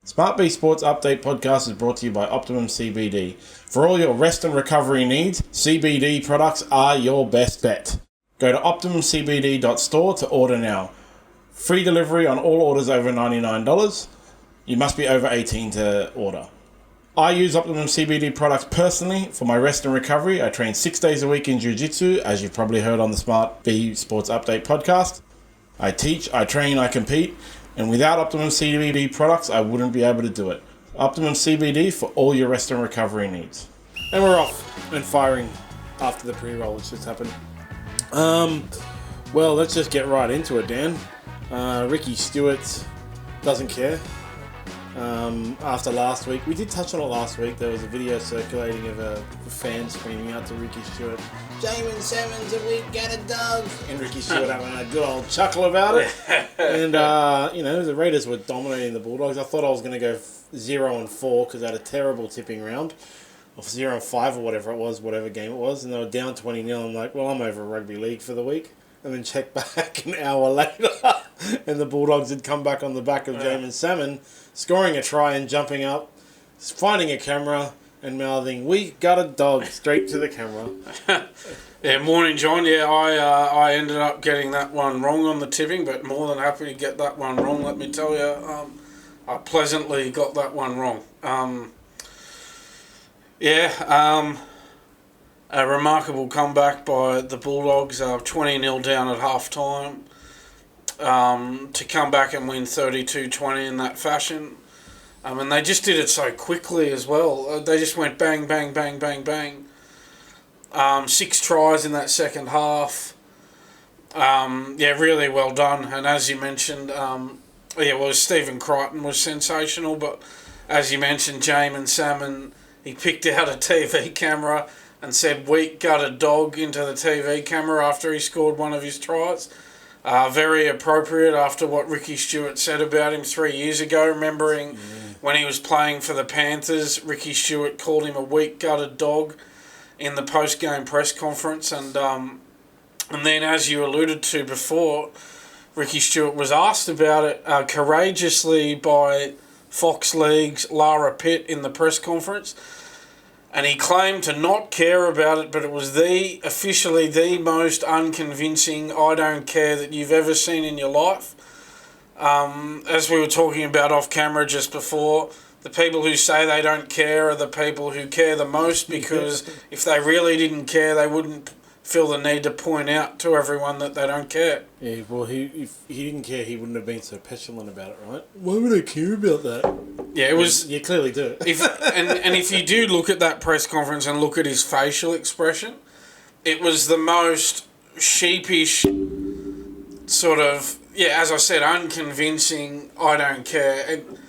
SmartB Sports Update Podcast is brought to you by Optimum CBD. For all your rest and recovery needs, CBD products are your best bet. Go to optimumcbd.store to order now. Free delivery on all orders over $99. You must be over 18 to order. I use Optimum CBD products personally for my rest and recovery. I train 6 days a week in Jiu-Jitsu, as you've probably heard on the SmartB Sports Update Podcast. I teach, I train, I compete. And without Optimum CBD products, I wouldn't be able to do it. Optimum CBD for all your rest and recovery needs. And we're off and firing after the pre-roll, which just happened. Well, let's just get right into it, Dan. Ricky Stuart doesn't care. After last week, we did touch on it last week. There was a video circulating of a fan screaming out to Ricky Stuart, "Jaeman Salmon's a week, get a dog!" And Ricky Stuart having a good old chuckle about it. And, the Raiders were dominating the Bulldogs. I thought I was going to go 0-4 because they had a terrible tipping round. Or 0-5 or whatever it was, whatever game it was. And they were down 20-0. I'm like, well, I'm over rugby league for the week. And then check back an hour later. And the Bulldogs had come back on the back of Jaeman Salmon, scoring a try and jumping up, finding a camera and mouthing, "We got a dog," straight to the camera. Yeah, morning, John. Yeah, I ended up getting that one wrong on the tipping, but more than happy to get that one wrong, let me tell you. I pleasantly got that one wrong. A remarkable comeback by the Bulldogs, 20-0 down at half-time, to come back and win 32-20 in that fashion. And they just did it so quickly as well. They just went bang, bang, bang, bang, bang. 6 tries in that second half. Really well done. And as you mentioned, Stephen Crichton was sensational, but as you mentioned, Jaeman Salmon, he picked out a TV camera and said, "Weak gutted dog," into the TV camera after he scored one of his tries. Very appropriate after what Ricky Stuart said about him 3 years ago. Remembering when he was playing for the Panthers, Ricky Stuart called him a weak gutted dog in the post-game press conference. And then, as you alluded to before, Ricky Stuart was asked about it courageously by Fox League's Lara Pitt in the press conference. And he claimed to not care about it, but it was officially the most unconvincing "I don't care" that you've ever seen in your life. As we were talking about off camera just before, the people who say they don't care are the people who care the most, because if they really didn't care, they wouldn't feel the need to point out to everyone that they don't care. Yeah, well, if he didn't care, he wouldn't have been so petulant about it, right? Why would I care about that? Yeah, it was. You clearly do. If you do look at that press conference and look at his facial expression, it was the most sheepish, sort of, as I said, unconvincing "I don't care." And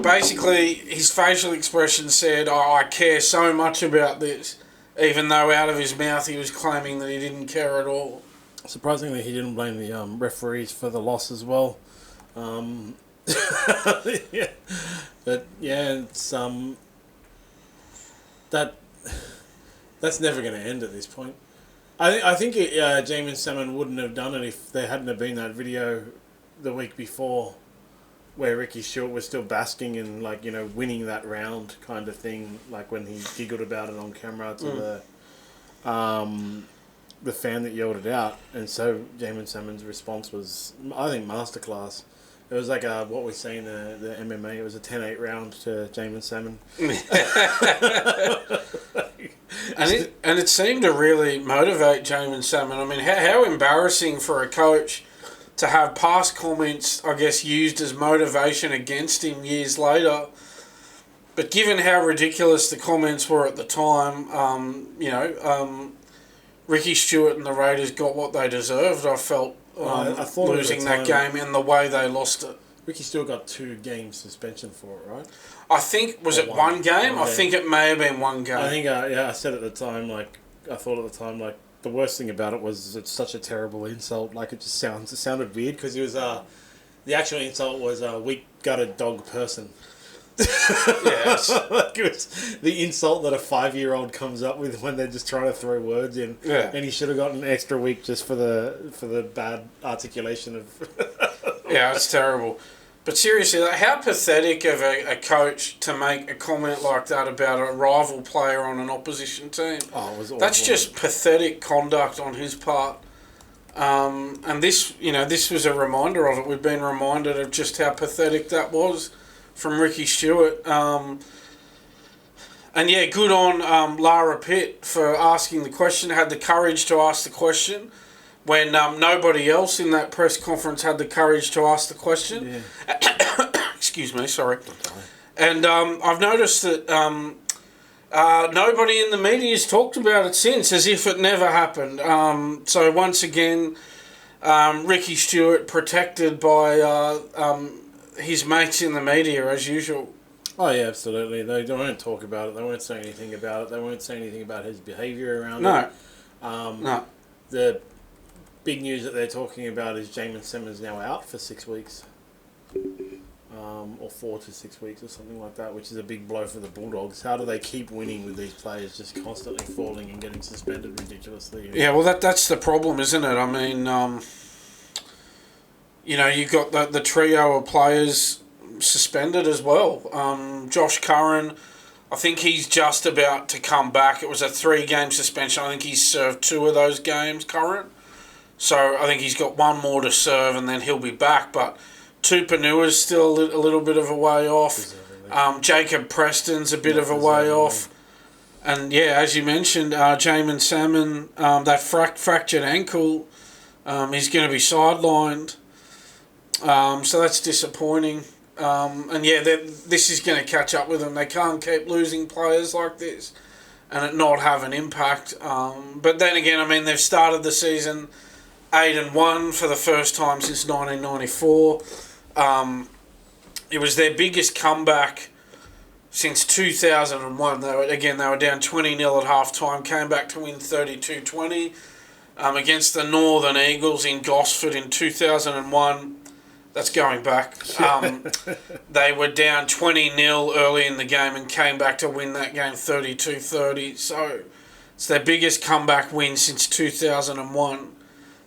basically, his facial expression said, "I care so much about this," even though out of his mouth he was claiming that he didn't care at all. Surprisingly, he didn't blame the referees for the loss as well. It's that's never going to end at this point. I think Jaeman Salmon wouldn't have done it if there hadn't have been that video the week before, where Ricky Stuart was still basking in, winning that round kind of thing, like when he giggled about it on camera to the fan that yelled it out. And so Jaeman Salmon's response was, I think, masterclass. It was like what we say in the MMA. It was a 10-8 round to Jaeman Salmon. and it seemed to really motivate Jaeman Salmon. I mean, how embarrassing for a coach to have past comments, I guess, used as motivation against him years later. But given how ridiculous the comments were at the time, Ricky Stuart and the Raiders got what they deserved. I felt I thought losing that game and the way they lost it. Ricky Stuart got 2-game suspension for it, right? I think, was it one game? I think it may have been one game. I think, I said at the time, the worst thing about it was it's such a terrible insult. It sounded weird because it was, the actual insult was a weak gutted dog person. Yes. It was the insult that a 5-year-old comes up with when they're just trying to throw words in. Yeah. And he should have gotten an extra week just for the bad articulation of. Yeah, it's terrible. But seriously, like, how pathetic of a coach to make a comment like that about a rival player on an opposition team. Oh, it was awful. That's just pathetic conduct on his part. And this was a reminder of it. We've been reminded of just how pathetic that was from Ricky Stuart. And yeah, good on Lara Pitt for asking the question, had the courage to ask the question when nobody else in that press conference had the courage to ask the question. Yeah. Excuse me, sorry. And I've noticed that nobody in the media has talked about it since, as if it never happened. So once again, Ricky Stuart protected by his mates in the media, as usual. Oh, yeah, absolutely. They won't talk about it. They won't say anything about it. They won't say anything about his behaviour around it. No. The big news that they're talking about is Jaeman Salmon is now out for 6 weeks. Or 4 to 6 weeks or something like that, which is a big blow for the Bulldogs. How do they keep winning with these players just constantly falling and getting suspended ridiculously? Yeah, well, that's the problem, isn't it? I mean, you've got the trio of players suspended as well. Josh Curran, I think he's just about to come back. It was a 3-game suspension. I think he's served 2 of those games, Curran. So I think he's got 1 more to serve and then he'll be back. But Tupanua's still a little bit of a way off. Jacob Preston's a bit of a way off. And yeah, as you mentioned, Jaeman Salmon, that fractured ankle, he's going to be sidelined. So that's disappointing. And yeah, this is going to catch up with them. They can't keep losing players like this and it not have an impact. But then again, I mean, they've started the season 8-1 for the first time since 1994. It was their biggest comeback since 2001. They were down 20-0 at half-time, came back to win 32-20 against the Northern Eagles in Gosford in 2001. That's going back. They were down 20-0 early in the game and came back to win that game 32-30. So it's their biggest comeback win since 2001.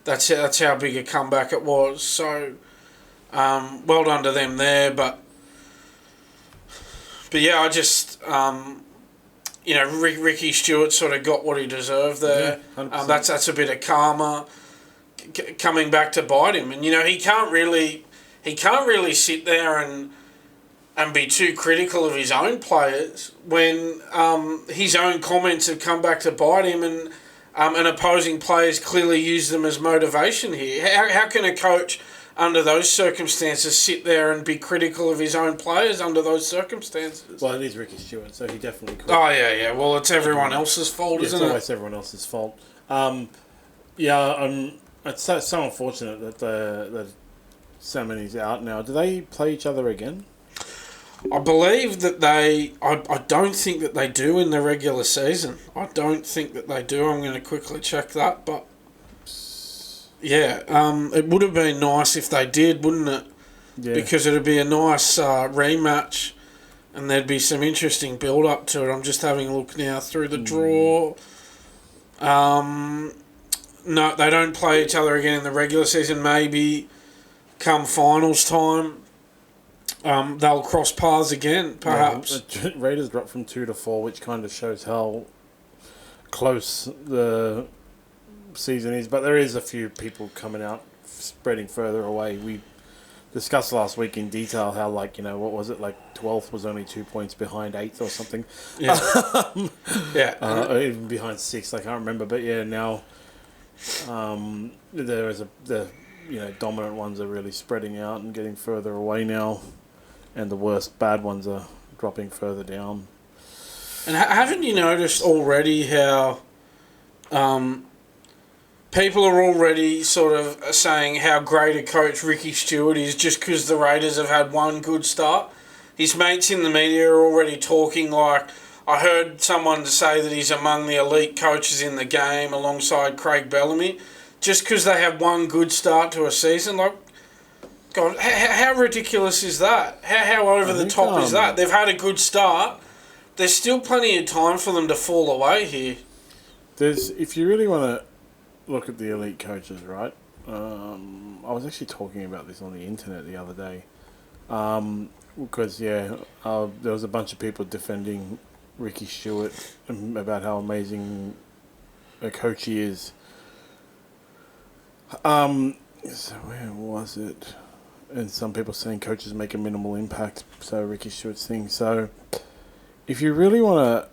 That's how big a comeback it was. So well done to them there. But yeah, I just Ricky Stuart sort of got what he deserved there. Yeah, that's a bit of karma coming back to bite him. And he can't really sit there and be too critical of his own players when his own comments have come back to bite him and opposing players clearly use them as motivation here. How can a coach under those circumstances sit there and be critical of his own players under those circumstances? Well, it is Ricky Stuart, so he definitely could. Oh, yeah. Well, it's everyone else's fault, isn't it? It's always everyone else's fault. It's so unfortunate that Salmon is out now. Do they play each other again? I believe that I don't think that they do in the regular season. I don't think that they do. I'm going to quickly check that. But, yeah, it would have been nice if they did, wouldn't it? Yeah. Because it would be a nice rematch and there'd be some interesting build-up to it. I'm just having a look now through the draw. No, they don't play each other again in the regular season. Maybe come finals time, they'll cross paths again, perhaps. Yeah, Raiders dropped from 2 to 4, which kind of shows how close the season is. But there is a few people coming out, spreading further away. We discussed last week in detail how, what was it, 12th was only 2 points behind 8th or something. Yeah. Even behind 6th, I can't remember. But yeah, now there is the dominant ones are really spreading out and getting further away now, and the worst bad ones are dropping further down. And haven't you noticed already how people are already sort of saying how great a coach Ricky Stuart is just because the Raiders have had one good start? His mates in the media are already talking like, I heard someone say that he's among the elite coaches in the game alongside Craig Bellamy. Just because they have one good start to a season, God, how ridiculous is that? How over the top is that? They've had a good start. There's still plenty of time for them to fall away here. If you really want to look at the elite coaches, right? I was actually talking about this on the internet the other day. Because there was a bunch of people defending Ricky Stuart about how amazing a coach he is. So where was it? And some people saying coaches make a minimal impact. So Ricky Stuart's thing. So if you really want to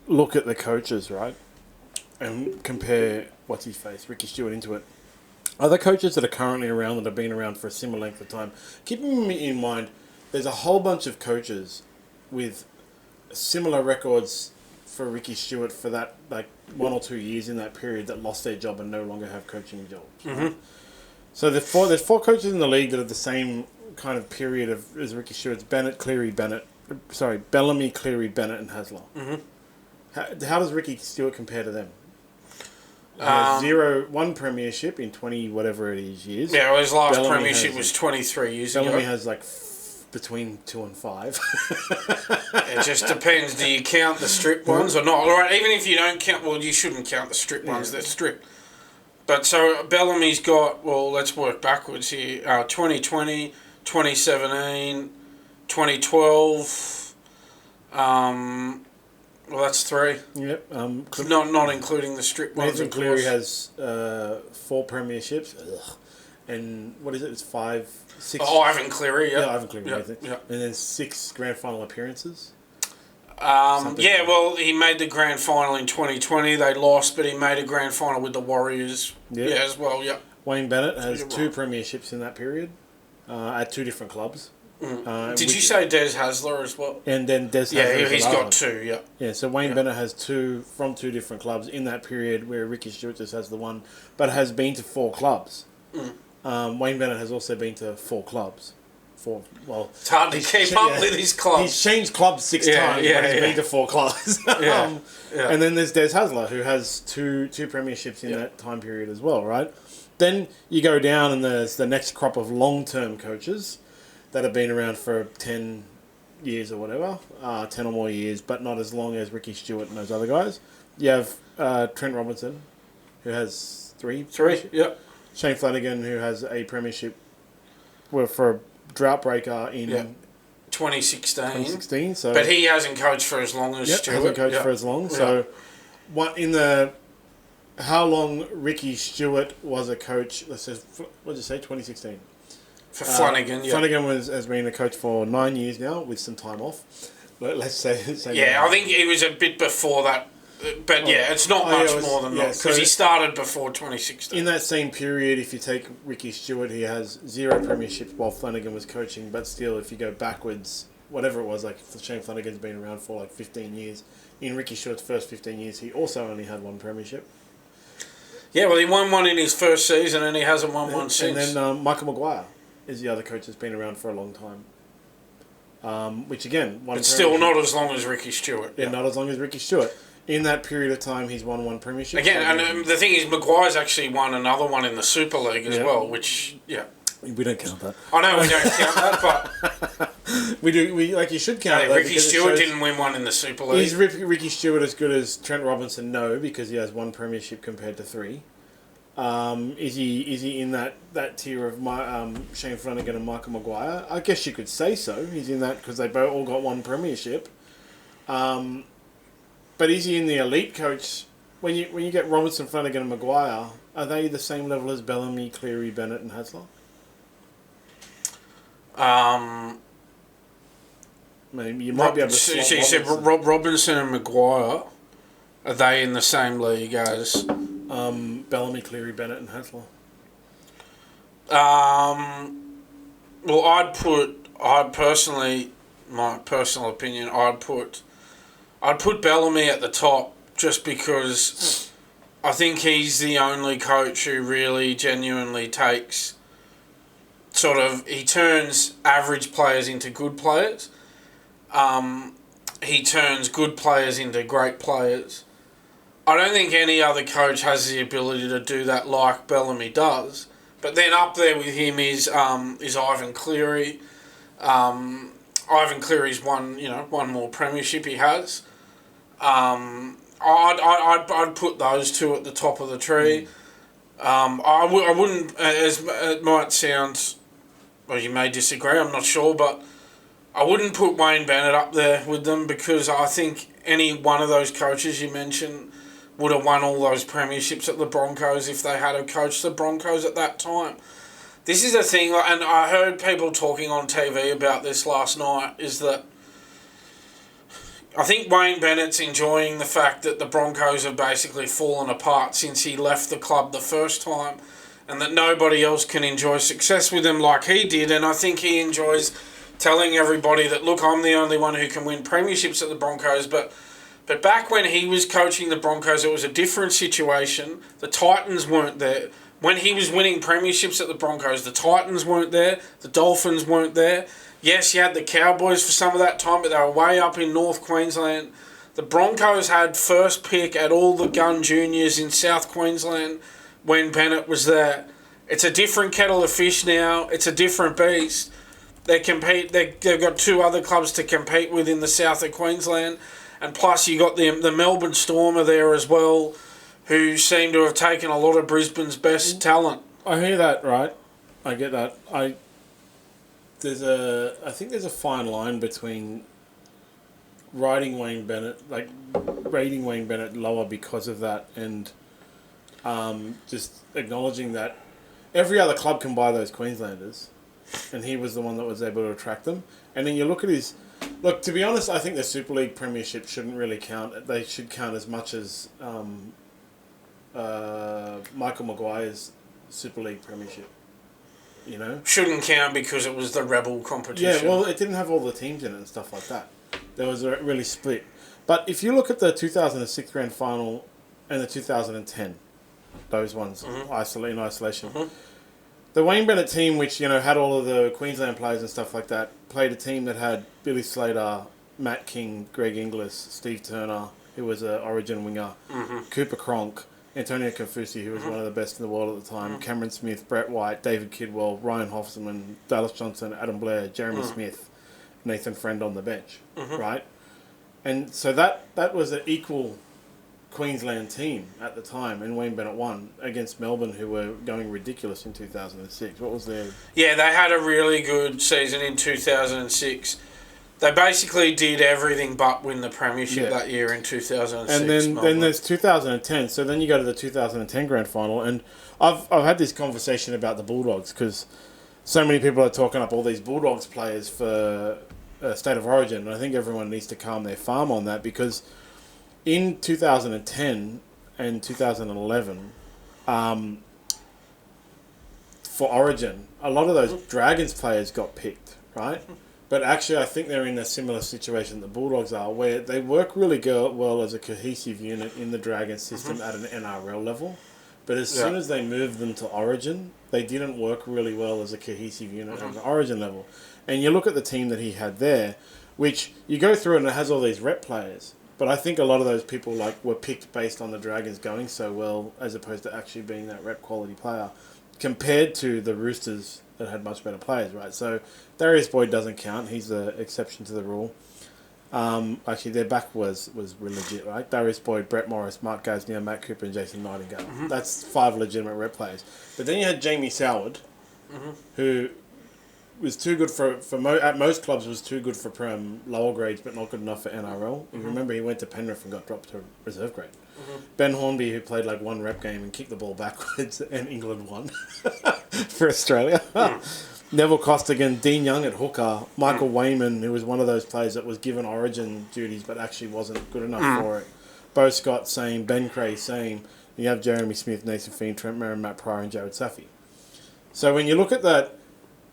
look at the coaches, right, and compare what's his face, Ricky Stuart, into it. Other coaches that are currently around that have been around for a similar length of time, keep in mind, there's a whole bunch of coaches with similar records for Ricky Stuart for that, like, 1 or 2 years in that period that lost their job and no longer have coaching jobs. Mm-hmm. Right? So there's four coaches in the league that have the same kind of period as Ricky Stuart's: Bellamy, Cleary, Bennett, and Hasler. Mm-hmm. How does Ricky Stuart compare to them? He has one premiership in 20 whatever it is years. Yeah, well, his last premiership was 23 years ago. Bellamy has like between 2 and 5. It just depends. Do you count the strip ones or not? All right, even if you don't count, well, you shouldn't count the strip ones. They're stripped. But so Bellamy's got, well, let's work backwards here. 2020, 2017, 2012. Well, that's 3. Yep. Not including the strip ones. Nathan Cleary has 4 premierships. Ugh. And what is it? It's 5, 6. Oh, Ivan Cleary, yeah. Yeah, Ivan Cleary. Yeah. And then 6 grand final appearances. Well, he made the grand final in 2020. They lost, but he made a grand final with the Warriors. Yep. Yeah, as well. Yeah. Wayne Bennett has 2 premierships in that period, at 2 different clubs. Did you say Des Hasler as well? And then Des Hasler. Yeah, he's got 2. Yeah. Yeah. So Wayne Bennett has 2 from 2 different clubs in that period, where Ricky Stuart just has the 1, but has been to 4 clubs. Wayne Bennett has also been to 4 clubs. It's hard to keep up with his clubs. He's changed clubs 6 times, but he's been to 4 clubs. And then there's Des Hasler, who has two premierships in that time period as well, right? Then you go down, and there's the next crop of long-term coaches that have been around for 10 years or whatever, 10 or more years, but not as long as Ricky Stuart and those other guys. You have Trent Robinson, who has 3. 3, yeah. Shane Flanagan, who has a premiership for a drought breaker in 2016. So, but he hasn't coached for as long as Stuart. Hasn't coached for as long. So, how long Ricky Stuart was a coach? Let's say, what did you say? 2016. For Flanagan, Flanagan has been a coach for 9 years now, with some time off. Let's say I think he was a bit before that. But it's not much more than that, because he started before 2016. In that same period, if you take Ricky Stuart, he has 0 premierships while Flanagan was coaching. But still, if you go backwards, whatever it was, like Shane Flanagan's been around for like 15 years. In Ricky Stuart's first 15 years, he also only had 1 premiership. Yeah, well, he won 1 in his first season, and he hasn't won 1 since. And then Michael Maguire is the other coach that's been around for a long time. Which again, it's still not as long as Ricky Stuart. Yeah, not as long as Ricky Stuart. In that period of time, he's won 1 premiership. Again, and the thing is, Maguire's actually won another one in the Super League as well, which, we don't count that. I know we don't count that, but... we do. You should count that. Ricky Stuart didn't win 1 in the Super League. Is Ricky Stuart as good as Trent Robinson? No, because he has 1 premiership compared to 3. Is he in that tier of Shane Flanagan and Michael Maguire? I guess you could say so. He's in that because they both all got 1 premiership. But is he in the elite coach? When you get Robinson, Flanagan, and Maguire, are they the same level as Bellamy, Cleary, Bennett, and Hasler? You might be able to. So you said Robinson and Maguire. Are they in the same league as Bellamy, Cleary, Bennett, and Hasler? Well, my personal opinion, I'd put Bellamy at the top, just because I think he's the only coach who really genuinely takes he turns average players into good players. He turns good players into great players. I don't think any other coach has the ability to do that like Bellamy does. But then up there with him is Ivan Cleary. Ivan Cleary's won more premiership he has. I'd put those 2 at the top of the tree. I wouldn't, as it might sound well, you may disagree, I'm not sure, but I wouldn't put Wayne Bennett up there with them because I think any one of those coaches you mentioned would have won all those premierships at the Broncos if they had coached the Broncos at that time. This is the thing, and I heard people talking on TV about this last night, is that I think Wayne Bennett's enjoying the fact that the Broncos have basically fallen apart since he left the club the first time, and that nobody else can enjoy success with him like he did, and I think he enjoys telling everybody that, look, I'm the only one who can win premierships at the Broncos, but back when he was coaching the Broncos, it was a different situation. The Titans weren't there. When he was winning premierships at the Broncos, the Titans weren't there, the Dolphins weren't there. Yes, you had the Cowboys for some of that time, but they were way up in North Queensland. The Broncos had first pick at all the gun juniors in South Queensland when Bennett was there. It's a different kettle of fish now. It's a different beast. They've got two other clubs to compete with in the south of Queensland. And plus you got the Melbourne Storm are there as well, who seem to have taken a lot of Brisbane's best talent. I hear that, right? I get that. I think there's a fine line between rating Wayne Bennett lower because of that, and just acknowledging that every other club can buy those Queenslanders, and he was the one that was able to attract them. And then you look at his... Look, to be honest, I think the Super League premiership shouldn't really count. They should count as much as Michael Maguire's Super League premiership. You know? Shouldn't count because it was the rebel competition. Yeah, well, it didn't have all the teams in it and stuff like that. There was a really split. But if you look at the 2006 grand final and the 2010, those ones, in isolation, the Wayne Bennett team, which, you know, had all of the Queensland players and stuff like that, played a team that had Billy Slater, Matt King, Greg Inglis, Steve Turner, who was an Origin winger, Cooper Cronk, Antonio Confuci, who was one of the best in the world at the time, Cameron Smith, Brett White, David Kidwell, Ryan Hoffman, Dallas Johnson, Adam Blair, Jeremy Smith, Nathan Friend on the bench, right? And so that was an equal Queensland team at the time, and Wayne Bennett won against Melbourne, who were going ridiculous in 2006. What was their... Yeah, they had a really good season in 2006. They basically did everything but win the premiership that year in 2006. And then there's 2010. So then you go to the 2010 grand final, and I've had this conversation about the Bulldogs because so many people are talking up all these Bulldogs players for State of Origin, and I think everyone needs to calm their farm on that because in 2010 and 2011, for Origin, a lot of those Dragons players got picked, right? But actually, I think they're in a similar situation the Bulldogs are, where they work really well as a cohesive unit in the Dragons system at an NRL level. But as soon as they moved them to Origin, they didn't work really well as a cohesive unit at an Origin level. And you look at the team that he had there, which you go through and it has all these rep players. But I think a lot of those people were picked based on the Dragons going so well as opposed to actually being that rep quality player compared to the Roosters that had much better players, right? So Darius Boyd doesn't count. He's the exception to the rule. Actually, their back was really legit, right? Darius Boyd, Brett Morris, Mark Gasnier, Matt Cooper, and Jason Nightingale. That's 5 legitimate rep players. But then you had Jamie Soward, who was too good at most clubs was too good for lower grades, but not good enough for NRL. You remember he went to Penrith and got dropped to reserve grade. Ben Hornby, who played like one rep game and kicked the ball backwards, and England won for Australia. Neville Costigan, Dean Young at hooker, Michael Wayman, who was one of those players that was given Origin duties but actually wasn't good enough for it. Bo Scott, same. Ben Cray, same. You have Jeremy Smith, Nathan Feen, Trent Merrin, Matt Pryor, and Jared Safi. So when you look at that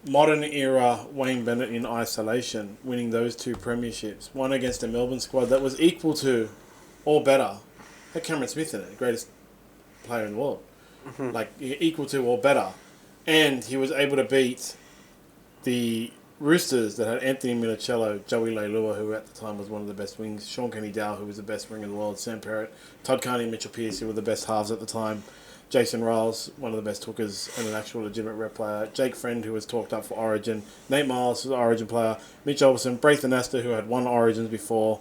modern era Wayne Bennett in isolation, winning those 2 premierships, one against a Melbourne squad that was equal to or better, had Cameron Smith in it, the greatest player in the world, equal to or better, and he was able to beat the Roosters that had Anthony Minicello, Joey Leilua, who at the time was one of the best wings, Sean Kenny Dow, who was the best winger in the world, Sam Perrott, Todd Carney and Mitchell Pearce, who were the best halves at the time, Jason Riles, one of the best hookers and an actual legitimate rep player, Jake Friend, who was talked up for Origin, Nate Miles, who was an Origin player, Mitch Olsen, Braithen Astor, who had won Origins before,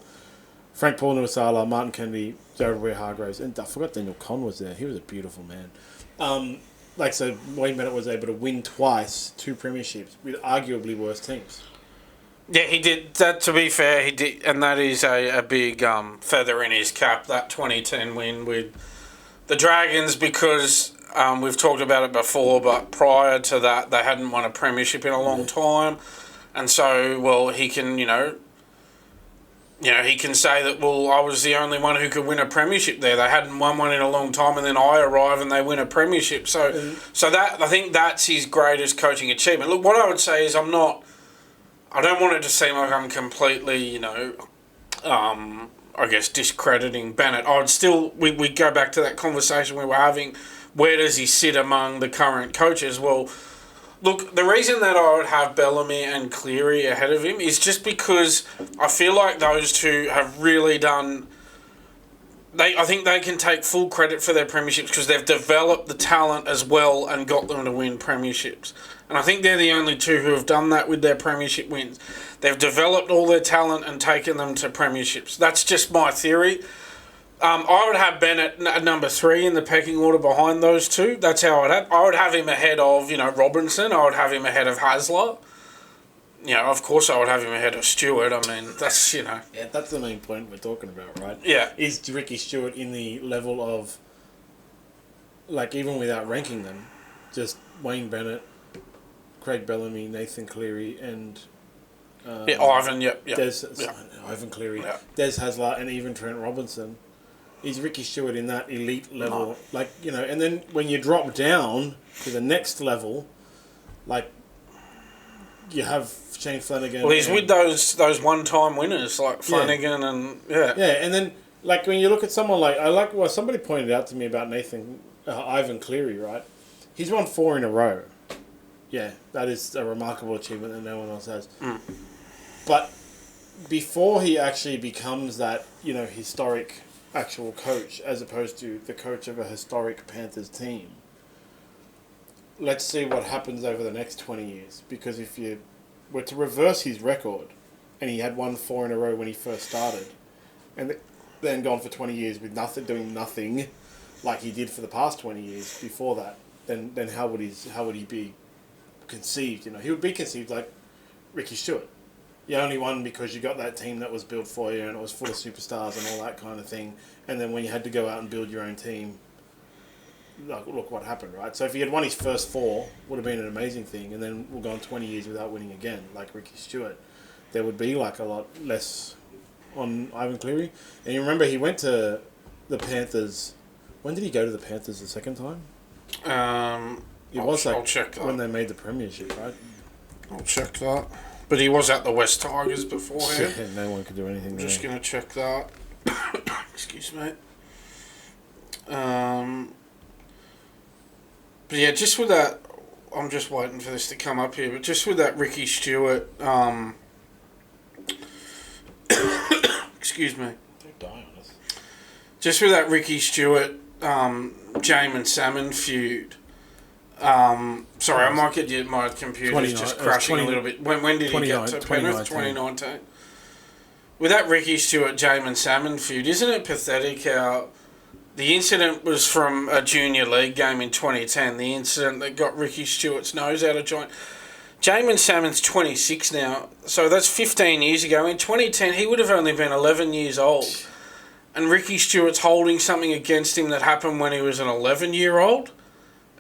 Frank Paul Nuasala, Martin Kennedy, Jared Weir Hargraves, and I forgot Daniel Conn was there. He was a beautiful man. so Wayne Bennett was able to win twice, 2 premierships with arguably worse teams. Yeah, he did that. To be fair, he did, and that is a big feather in his cap. That 2010 win with the Dragons, because we've talked about it before, but prior to that, they hadn't won a premiership in a long time, and so he can he can say that I was the only one who could win a premiership there. They hadn't won one in a long time, and then I arrive and they win a premiership. So that I think that's his greatest coaching achievement. Look, what I would say is I don't want it to seem like I'm completely, I guess, discrediting Bennett. I would still, we go back to that conversation we were having, where does he sit among the current coaches? Well, look, the reason that I would have Bellamy and Cleary ahead of him is just because I feel like those two have really done... I think they can take full credit for their premierships because they've developed the talent as well and got them to win premierships. And I think they're the only two who have done that with their premiership wins. They've developed all their talent and taken them to premierships. That's just my theory. I would have Bennett at number 3 in the pecking order behind those two. That's how I would have him ahead of, Robinson. I would have him ahead of Hasler. Of course I would have him ahead of Stuart. I mean, that's, Yeah, that's the main point we're talking about, right? Yeah. Is Ricky Stuart in the level of, even without ranking them, just Wayne Bennett, Craig Bellamy, Nathan Cleary, and... Ivan, Ivan Cleary, Des Hasler, and even Trent Robinson. Is Ricky Stuart in that elite level? No. And then when you drop down to the next level, you have Shane Flanagan. Well, he's with those one-time winners like Flanagan and... Yeah, and then, when you look at someone what somebody pointed out to me about Ivan Cleary, right? He's won 4 in a row. Yeah, that is a remarkable achievement that no one else has. Mm. But before he actually becomes that, historic actual coach, as opposed to the coach of a historic Panthers team, let's see what happens over the next 20 years. Because if you were to reverse his record, and he had won 4 in a row when he first started, and then gone for 20 years with doing nothing like he did for the past 20 years before that, then how would he be conceived? He would be conceived like Ricky Stuart. You only won because you got that team that was built for you and it was full of superstars and all that kind of thing. And then when you had to go out and build your own team, look what happened, right? So if he had won his first 4, would have been an amazing thing. And then we'll go on 20 years without winning again, like Ricky Stuart. There would be a lot less on Ivan Cleary. And you remember he went to the Panthers. When did he go to the Panthers the second time? I'll check that. When they made the premiership, right? I'll check that. But he was at the West Tigers beforehand. Yeah, no one could do anything there. Just going to check that. Excuse me. But yeah, just with that, I'm just waiting for this to come up here, but just with that Ricky Stuart, excuse me. Don't die on us. Just with that Ricky Stuart, Jaeman Salmon feud. Sorry, I might get my computer's just crashing a little bit. When did he get to Penrith? 2019. With that Ricky Stuart, Jaeman Salmon feud, isn't it pathetic how the incident was from a junior league game in 2010, the incident that got Ricky Stuart's nose out of joint. Jaeman Salmon's 26 now, so that's 15 years ago. In 2010, he would have only been 11 years old. And Ricky Stuart's holding something against him that happened when he was an 11-year-old.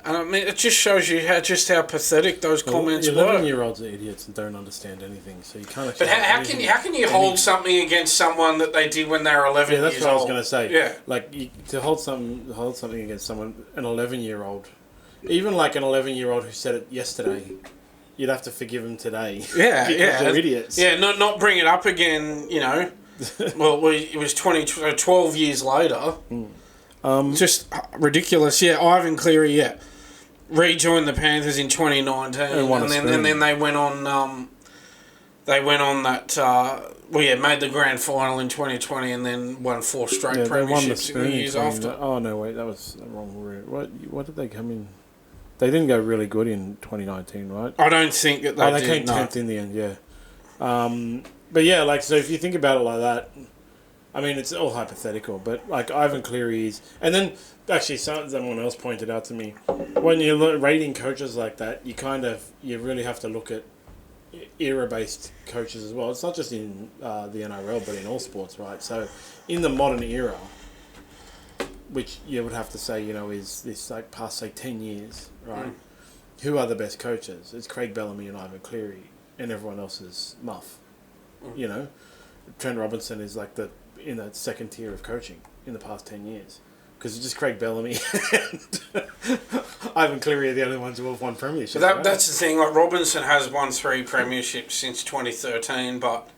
And I mean, it just shows you how pathetic those comments were. 11-year-olds are idiots and don't understand anything, so you can't. But how can you hold something against someone that they did when they were 11 years old? Yeah, that's what I was going to say. Yeah, to hold something against someone, an 11-year-old, even like an 11-year-old who said it yesterday, you'd have to forgive him today. Yeah, because they're idiots. Yeah, not bring it up again. Well, it was 12 years later. Just ridiculous. Yeah, Ivan Cleary. Yeah. Rejoined the Panthers in 2019, and then they went on. Made the grand final in 2020, and then won 4 straight premierships in the years after. Oh no, wait, that was the wrong route. What did they come in? They didn't go really good in 2019, right? I don't think that they did. They came 10th in the end, yeah. But yeah, so if you think about it like that, I mean, it's all hypothetical, but like Ivan Cleary is, and then actually someone else pointed out to me, when you're rating coaches like that, you really have to look at era-based coaches as well. It's not just in the NRL, but in all sports, right? So, in the modern era, which you would have to say, is this like past say 10 years, right? Who are the best coaches? It's Craig Bellamy and Ivan Cleary, and everyone else is muff. Trent Robinson is like in that second tier of coaching in the past 10 years. Because it's just Craig Bellamy and Ivan Cleary are the only ones who have won premierships. That's the thing. Like Robinson has won 3 premierships since 2013, but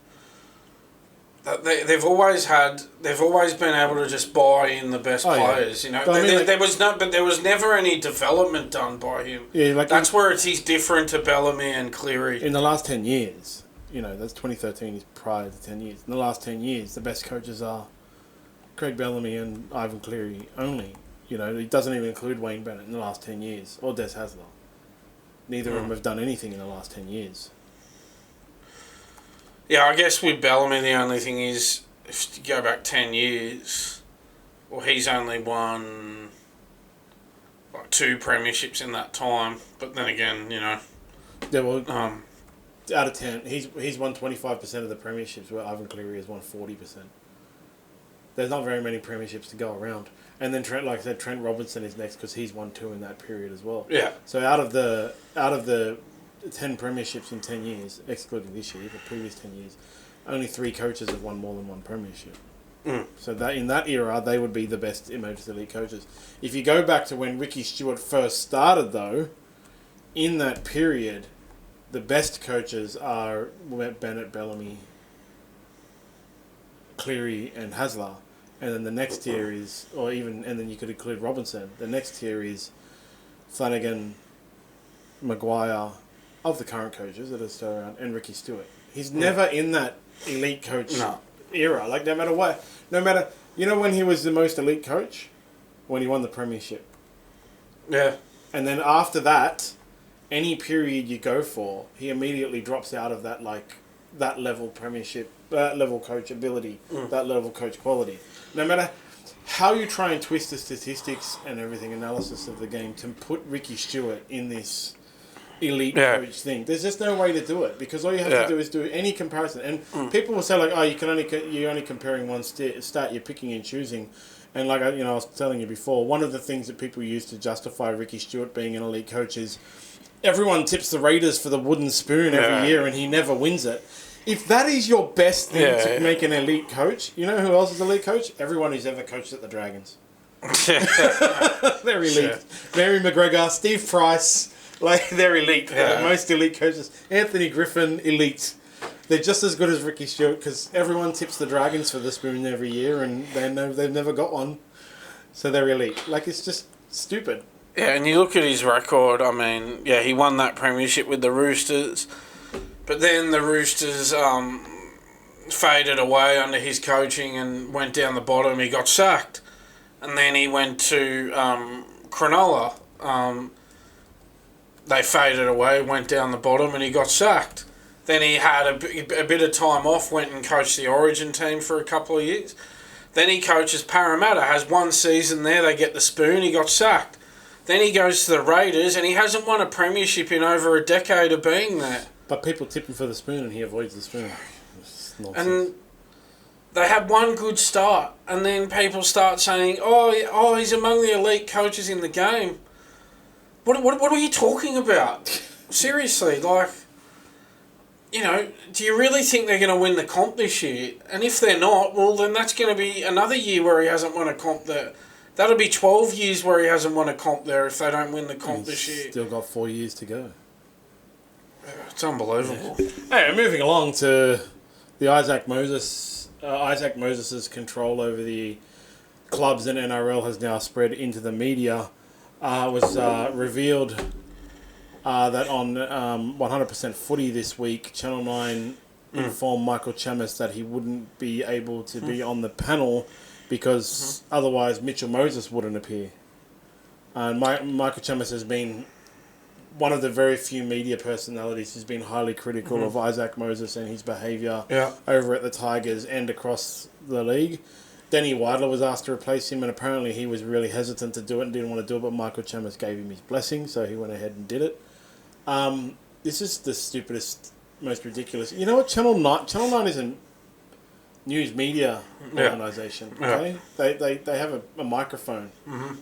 they've always been able to just buy in the best players. Yeah. There was never any development done by him. Yeah, that's where he's different to Bellamy and Cleary. In the last 10 years. That's 2013 is prior to 10 years. In the last 10 years, the best coaches are Craig Bellamy and Ivan Cleary only. He doesn't even include Wayne Bennett in the last 10 years, or Des Hasler. Neither of them have done anything in the last 10 years. Yeah, I guess with Bellamy, the only thing is, if you go back 10 years, well, he's only won like 2 premierships in that time. But then again, Yeah, well... out of 10, he's won 25% of the premierships, where Ivan Cleary has won 40%. There's not very many premierships to go around. And then Trent Robinson is next because he's won 2 in that period as well. Yeah. So out of the 10 premierships in 10 years, excluding this year, the previous 10 years, only 3 coaches have won more than 1 premiership. So that in that era, they would be the best emerging elite coaches. If you go back to when Ricky Stuart first started, though, in that period, the best coaches are Bennett, Bellamy, Cleary, and Hasler. And then the next tier is, and then you could include Robinson. The next tier is Flanagan, Maguire, of the current coaches that are still around, and Ricky Stuart. He's never in that elite coach era. Like, no matter, when he was the most elite coach? When he won the premiership. Yeah. And then after that, any period you go for, he immediately drops out of that, like, that level premiership, that level coach ability, that level coach quality. No matter how you try and twist the statistics and everything, analysis of the game, to put Ricky Stuart in this elite coach thing, there's just no way to do it, because all you have to do is do any comparison. And people will say, like, you're only comparing one stat, you're picking and choosing. And like I was telling you before, one of the things that people use to justify Ricky Stuart being an elite coach is everyone tips the Raiders for the wooden spoon every year and he never wins it. If that is your best thing to make an elite coach, you know who else is elite coach? Everyone who's ever coached at the Dragons. They're elite. Sure. Mary McGregor, Steve Price, like, they're elite. They're the most elite coaches. Anthony Griffin, elite. They're just as good as Ricky Stuart, because everyone tips the Dragons for the spoon every year and they've never got one. So they're elite. Like, it's just stupid. Yeah, and you look at his record, I mean, he won that premiership with the Roosters, but then the Roosters faded away under his coaching and went down the bottom. He got sacked. And then he went to Cronulla. They faded away, went down the bottom, and he got sacked. Then he had a bit of time off, went and coached the Origin team for a couple of years. Then he coaches Parramatta, has 1 season there, they get the spoon, he got sacked. Then he goes to the Raiders, and he hasn't won a premiership in over a decade of being there. But people tip him for the spoon, and he avoids the spoon. And they have 1 good start, and then people start saying, oh, he's among the elite coaches in the game. What are you talking about? Seriously, like, do you really think they're going to win the comp this year? And if they're not, well, then that's going to be another year where he hasn't won a comp there. That'll be 12 years where he hasn't won a comp there if they don't win the comp this year. Still got 4 years to go. It's unbelievable. Hey, moving along to the Isaac Moses' control over the clubs in NRL has now spread into the media. Was revealed that on 100% Footy this week, Channel 9 informed Michael Chammas that he wouldn't be able to be on the panel because otherwise Mitchell Moses wouldn't appear. And Michael Chammas has been one of the very few media personalities who's been highly critical of Isaac Moses and his behaviour over at the Tigers and across the league. Danny Weidler was asked to replace him, and apparently he was really hesitant to do it and didn't want to do it, but Michael Chammas gave him his blessing, so he went ahead and did it. This is the stupidest, most ridiculous... You know what? Channel 9 is a news media organisation, okay? They have a microphone.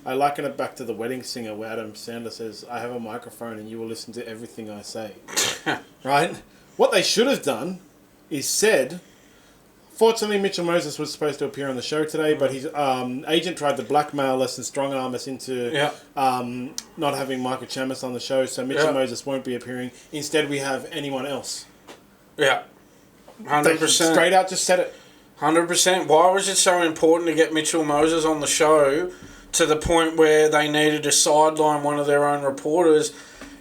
I liken it back to The Wedding Singer, where Adam Sandler says, I have a microphone and you will listen to everything I say. Right? What they should have done is said... Fortunately, Mitchell Moses was supposed to appear on the show today, but his agent tried to blackmail us and strong-arm us into not having Michael Chammas on the show, so Mitchell Moses won't be appearing. Instead, we have anyone else. Yeah. 100%. Straight out just said it. 100%. Why was it so important to get Mitchell Moses on the show to the point where they needed to sideline one of their own reporters?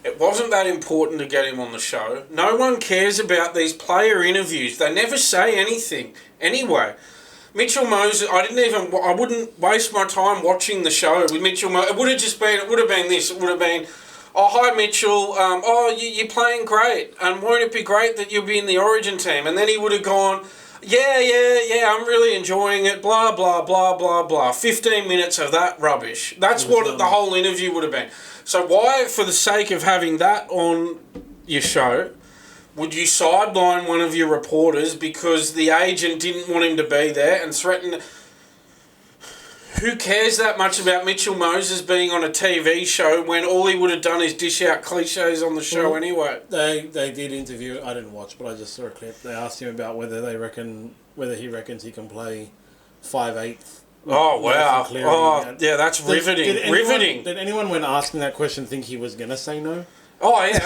It wasn't that important to get him on the show. No one cares about these player interviews. They never say anything. Anyway, Mitchell Moses, I wouldn't waste my time watching the show with Mitchell Moses. It would have been this. It would have been, oh, hi, Mitchell. You're playing great. And won't it be great that you'll be in the Origin team? And then he would have gone, yeah, I'm really enjoying it, blah, blah, blah, blah, blah. 15 minutes of that rubbish. That's what the whole interview would have been. So why, for the sake of having that on your show, would you sideline one of your reporters because the agent didn't want him to be there and threaten... Who cares that much about Mitchell Moses being on a TV show when all he would have done is dish out cliches on the show anyway? They did interview... I didn't watch, but I just saw a clip. They asked him about whether he reckons he can play 5/8. Oh, wow. Oh, yeah, that's riveting. Did anyone, when asking that question, think he was going to say no? Oh, yeah.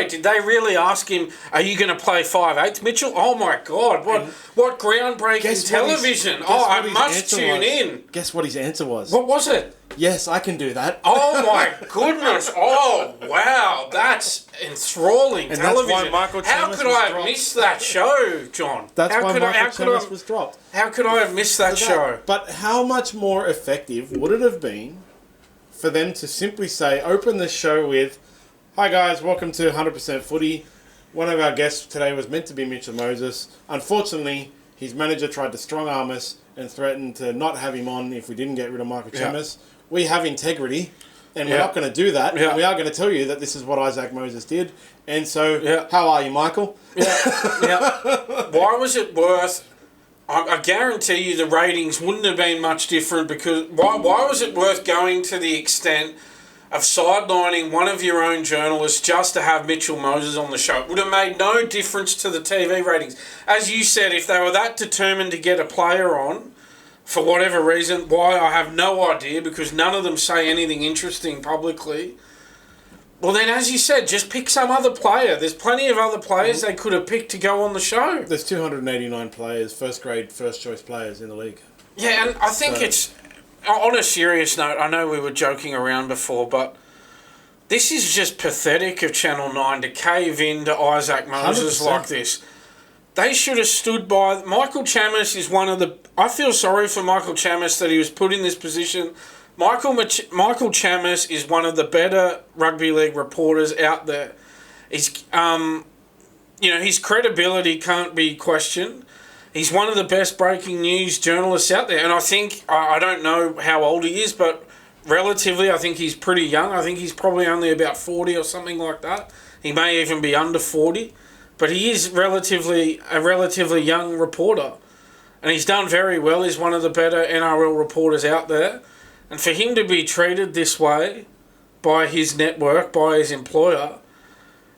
Did they really ask him, are you going to play 5/8, Mitchell? Oh, my God. What groundbreaking television. I must tune in. Guess what his answer was? What was it? Yes, I can do that. Oh, my goodness. Oh, wow. That's enthralling and television. That's why Michael Chammas How could I have missed that show, John? That's why Michael Chammas was dropped. How could I have missed that show? But how much more effective would it have been for them to simply say, open the show with, hi guys, welcome to 100% Footy. One of our guests today was meant to be Mitchell Moses. Unfortunately, his manager tried to strong-arm us and threatened to not have him on if we didn't get rid of Michael Chammas. We have integrity, and we're not going to do that. We are going to tell you that this is what Isaac Moses did. And so, how are you, Michael? Why was it worth... I guarantee you the ratings wouldn't have been much different because why was it worth going to the extent of sidelining one of your own journalists just to have Mitchell Moses on the show? It would have made no difference to the TV ratings. As you said, if they were that determined to get a player on, for whatever reason, why I have no idea because none of them say anything interesting publicly. Well, then, as you said, just pick some other player. There's plenty of other players they could have picked to go on the show. There's 289 players, first-grade, first-choice players in the league. Yeah, and I think it's... On a serious note, I know we were joking around before, but this is just pathetic of Channel 9 to cave in to Isaac Moses 100%. Like this. They should have stood by... Michael Chammas is one of the... I feel sorry for Michael Chammas that he was put in this position... Michael Chammas is one of the better rugby league reporters out there. He's, his credibility can't be questioned. He's one of the best breaking news journalists out there. And I think, I don't know how old he is, but relatively, I think he's pretty young. I think he's probably only about 40 or something like that. He may even be under 40. But he is a relatively young reporter. And he's done very well. He's one of the better NRL reporters out there. And for him to be treated this way by his network, by his employer,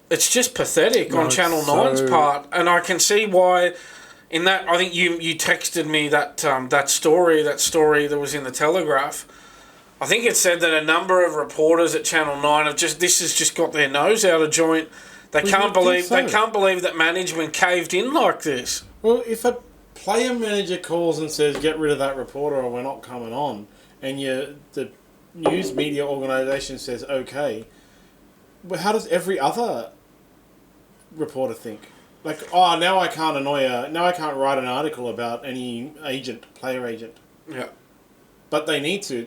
it's just pathetic on Channel 9's part. And I can see why in that, I think you texted me that story that was in the Telegraph. I think it said that a number of reporters at Channel 9 have this has just got their nose out of joint. They can't believe that management caved in like this. Well, if a player manager calls and says, get rid of that reporter or we're not coming on, and the news media organisation says, okay, but how does every other reporter think? Like, now I can't now I can't write an article about any player agent. Yeah. But they need to.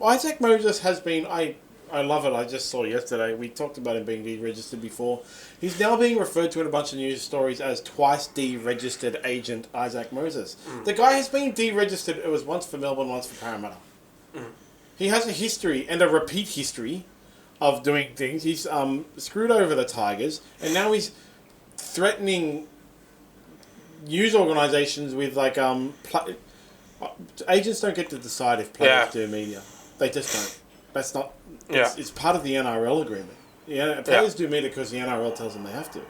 Isaac Moses has been, I I love it. I just saw yesterday. We talked about him being deregistered before. He's now being referred to in a bunch of news stories as twice deregistered agent Isaac Moses. The guy has been deregistered. It was once for Melbourne, once for Parramatta. He has a history and a repeat history of doing things. He's screwed over the Tigers, and now he's threatening news organisations with like agents don't get to decide if players do media. They just don't. That's not. It's part of the NRL agreement. Players do media because the NRL tells them they have to.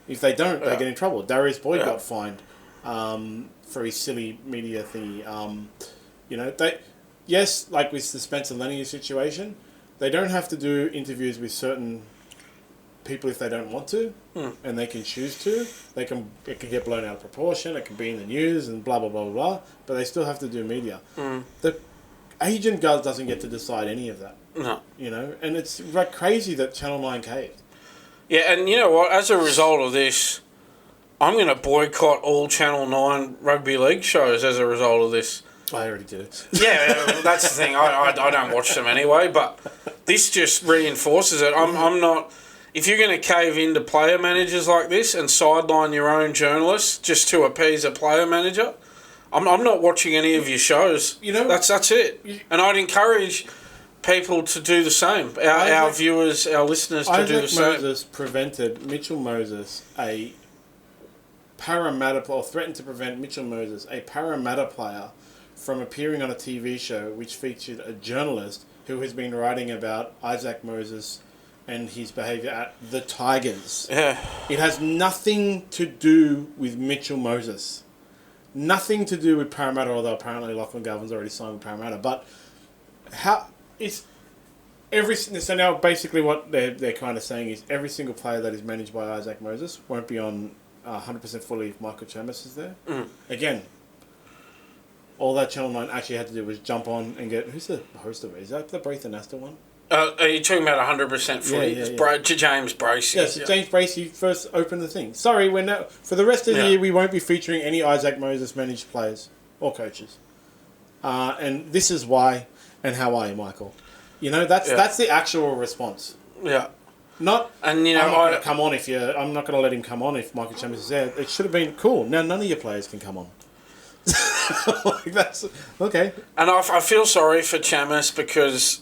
If they don't, they get in trouble. Darius Boyd got fined for his silly media thingy. Like with the Spencer Lenny situation, they don't have to do interviews with certain people if they don't want to, and they can choose to. It can get blown out of proportion. It can be in the news and blah blah blah blah. But they still have to do media. The agent doesn't get to decide any of that. No, and it's like crazy that Channel 9 caved. Yeah, and you know what? As a result of this, I'm going to boycott all Channel 9 rugby league shows as a result of this. I already did it. Yeah, that's the thing. I don't watch them anyway, but this just reinforces it. I'm not. If you're going to cave into player managers like this and sideline your own journalists just to appease a player manager, I'm not watching any of your shows. That's it. And I'd encourage people to do the same. Our viewers, our listeners, to do the same. Moses prevented Mitchell Moses, a Parramatta, or threatened to prevent Mitchell Moses, a Parramatta player, from appearing on a TV show which featured a journalist who has been writing about Isaac Moses and his behaviour at the Tigers. Yeah. It has nothing to do with Mitchell Moses. Nothing to do with Parramatta, although apparently Lachlan Galvin's already signed with Parramatta. But so now basically what they're kind of saying is every single player that is managed by Isaac Moses won't be on 100% fully if Michael Chammas is there. Again, all that Channel 9 actually had to do was jump on and get... Who's the host of it? Is that the Braith and Astor one? Are you talking about 100% fully? Yeah. James Bracey. Yes, James Bracey first opened the thing. Sorry, for the rest of the year, we won't be featuring any Isaac Moses managed players or coaches. And this is why, and how are you, Michael? That's the actual response. Yeah. Not, and I'm not going to come on I'm not going to let him come on if Michael Chammas is there. It should have been, cool, now none of your players can come on. That's okay. And I feel sorry for Chammas because,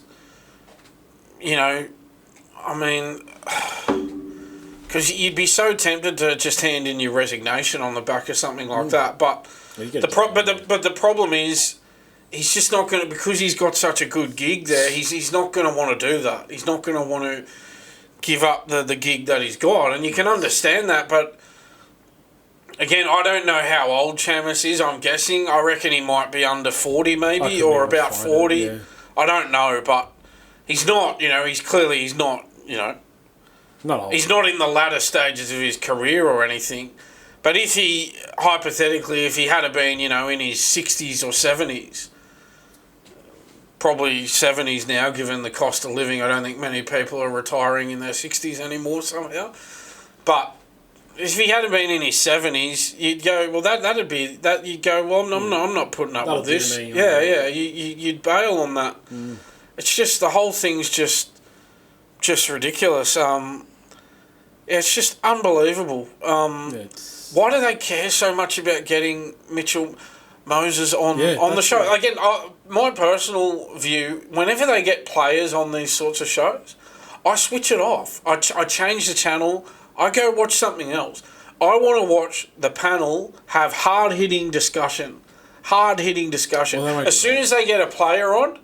because you'd be so tempted to just hand in your resignation on the back of something like that. But the problem is, he's just not going to, because he's got such a good gig there. He's not going to want to do that. He's not going to want to give up the gig that he's got, and you can understand that, but. Again, I don't know how old Chammas is. I'm guessing. I reckon he might be under 40 maybe, or about 40. I don't know, but he's not, he's not, not old. He's not in the latter stages of his career or anything. But if he, hypothetically, if he had been, in his 60s or 70s, probably 70s now, given the cost of living, I don't think many people are retiring in their 60s anymore somehow. But if he hadn't been in his 70s, you'd go, well, that'd be that. You'd go, well, I'm not putting up with this. You'd bail on that. It's just the whole thing's just ridiculous. It's just unbelievable. Why do they care so much about getting Mitchell Moses on the show? Right. Again, my personal view: whenever they get players on these sorts of shows, I switch it off. I change the channel. I go watch something else. I want to watch the panel have hard-hitting discussion. Well, as soon as they get a player on,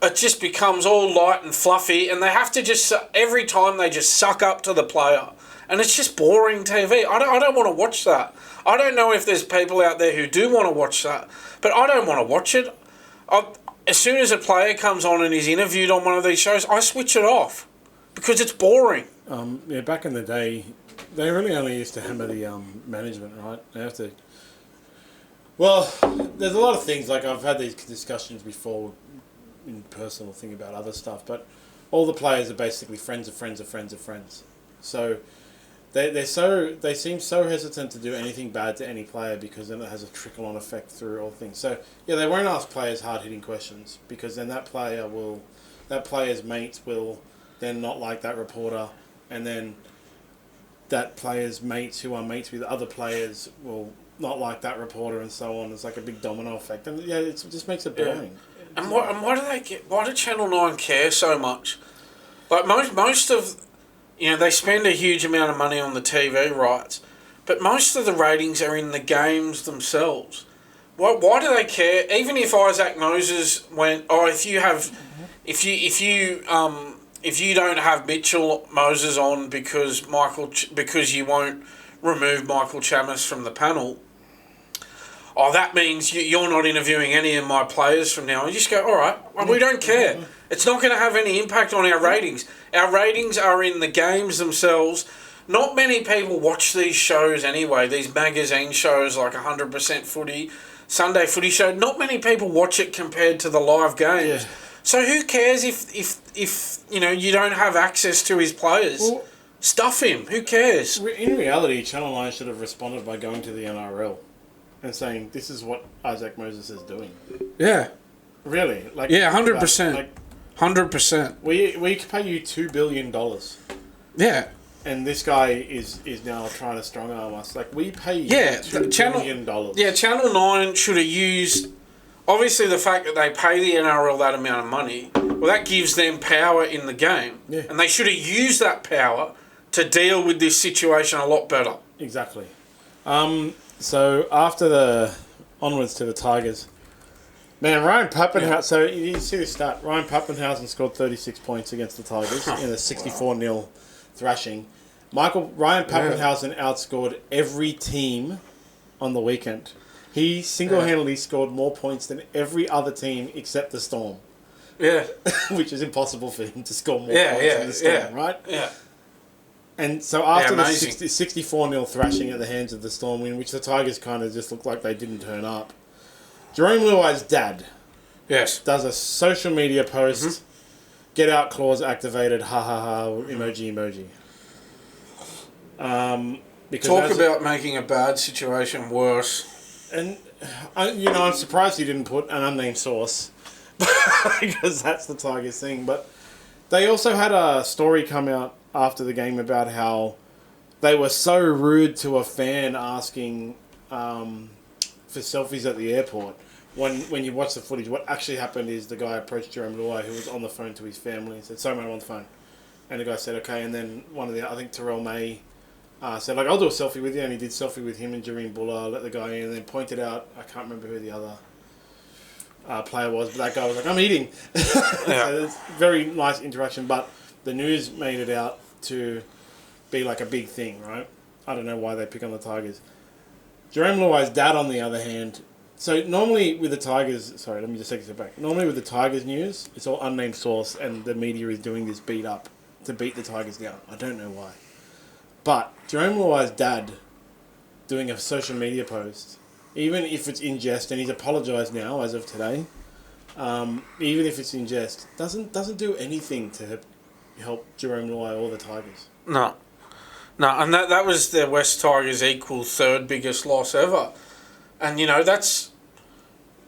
it just becomes all light and fluffy, and they have to just, every time they just suck up to the player. And it's just boring TV. I don't want to watch that. I don't know if there's people out there who do want to watch that, but I don't want to watch it. As soon as a player comes on and is interviewed on one of these shows, I switch it off because it's boring. Back in the day, they really only used to hammer the management, right? They have to... Well, there's a lot of things, like I've had these discussions before in personal thing about other stuff, but all the players are basically friends of friends of friends of friends. So they seem so hesitant to do anything bad to any player because then it has a trickle-on effect through all things. So, they won't ask players hard-hitting questions because then that player will that player's mates will then not like that reporter, and then that player's mates who are mates with other players will not like that reporter, and so on. It's like a big domino effect, and it just makes it boring. Yeah. And why do they get? Why do Channel 9 care so much? Like most of, they spend a huge amount of money on the TV rights, but most of the ratings are in the games themselves. Why do they care? Even if Isaac Moses went, if you don't have Mitchell Moses on because you won't remove Michael Chammas from the panel, that means you're not interviewing any of my players from now on. You just go, all right, we don't care. It's not going to have any impact on our ratings. Our ratings are in the games themselves. Not many people watch these shows anyway, these magazine shows like 100% Footy, Sunday Footy Show. Not many people watch it compared to the live games. Yeah. So who cares if you don't have access to his players? Well, stuff him. Who cares? In reality, Channel 9 should have responded by going to the NRL and saying, this is what Isaac Moses is doing. Yeah. Really? 100%. 100%. We pay you $2 billion. Yeah. And this guy is now trying to strong arm us. We pay you $2 billion. Yeah, Channel 9 should have used... Obviously, the fact that they pay the NRL that amount of money, well, that gives them power in the game. Yeah. And they should have used that power to deal with this situation a lot better. Exactly. So, after the... Onwards to the Tigers. Man, Ryan Pappenhausen... Yeah. So, you see this stat. Ryan Pappenhausen scored 36 points against the Tigers in a 64-0 thrashing. Ryan Pappenhausen outscored every team on the weekend. He single-handedly scored more points than every other team except the Storm. Yeah. Which is impossible for him to score more points than the Storm, right? Yeah. And so after the 64-0 thrashing at the hands of the Storm win, which the Tigers kind of just looked like they didn't turn up, Jarome Luai's dad does a social media post, get out clause activated, ha ha ha, emoji. Talk about making a bad situation worse. And, I'm surprised he didn't put an unnamed source because that's the Tigers thing. But they also had a story come out after the game about how they were so rude to a fan asking for selfies at the airport. When you watch the footage, what actually happened is the guy approached Jarome Luai, who was on the phone to his family, and said, sorry, mate, I'm on the phone. And the guy said, okay. And then I think Terrell May... said, I'll do a selfie with you, and he did selfie with him and Jareen Buller, let the guy in, and then pointed out, I can't remember who the other player was, but that guy was like, I'm eating. So it's very nice interaction, but the news made it out to be like a big thing, right? I don't know why they pick on the Tigers. Jarome Luai's dad, on the other hand, so normally with the Tigers, sorry, let me just take a step back. Normally with the Tigers news, it's all unnamed source, and the media is doing this beat up to beat the Tigers down. I don't know why. But Jarome Luai's dad doing a social media post, even if it's in jest, and he's apologised now as of today, even if it's in jest, doesn't do anything to help Jarome Luai or the Tigers. No, and that was the West Tigers' equal third biggest loss ever, and that's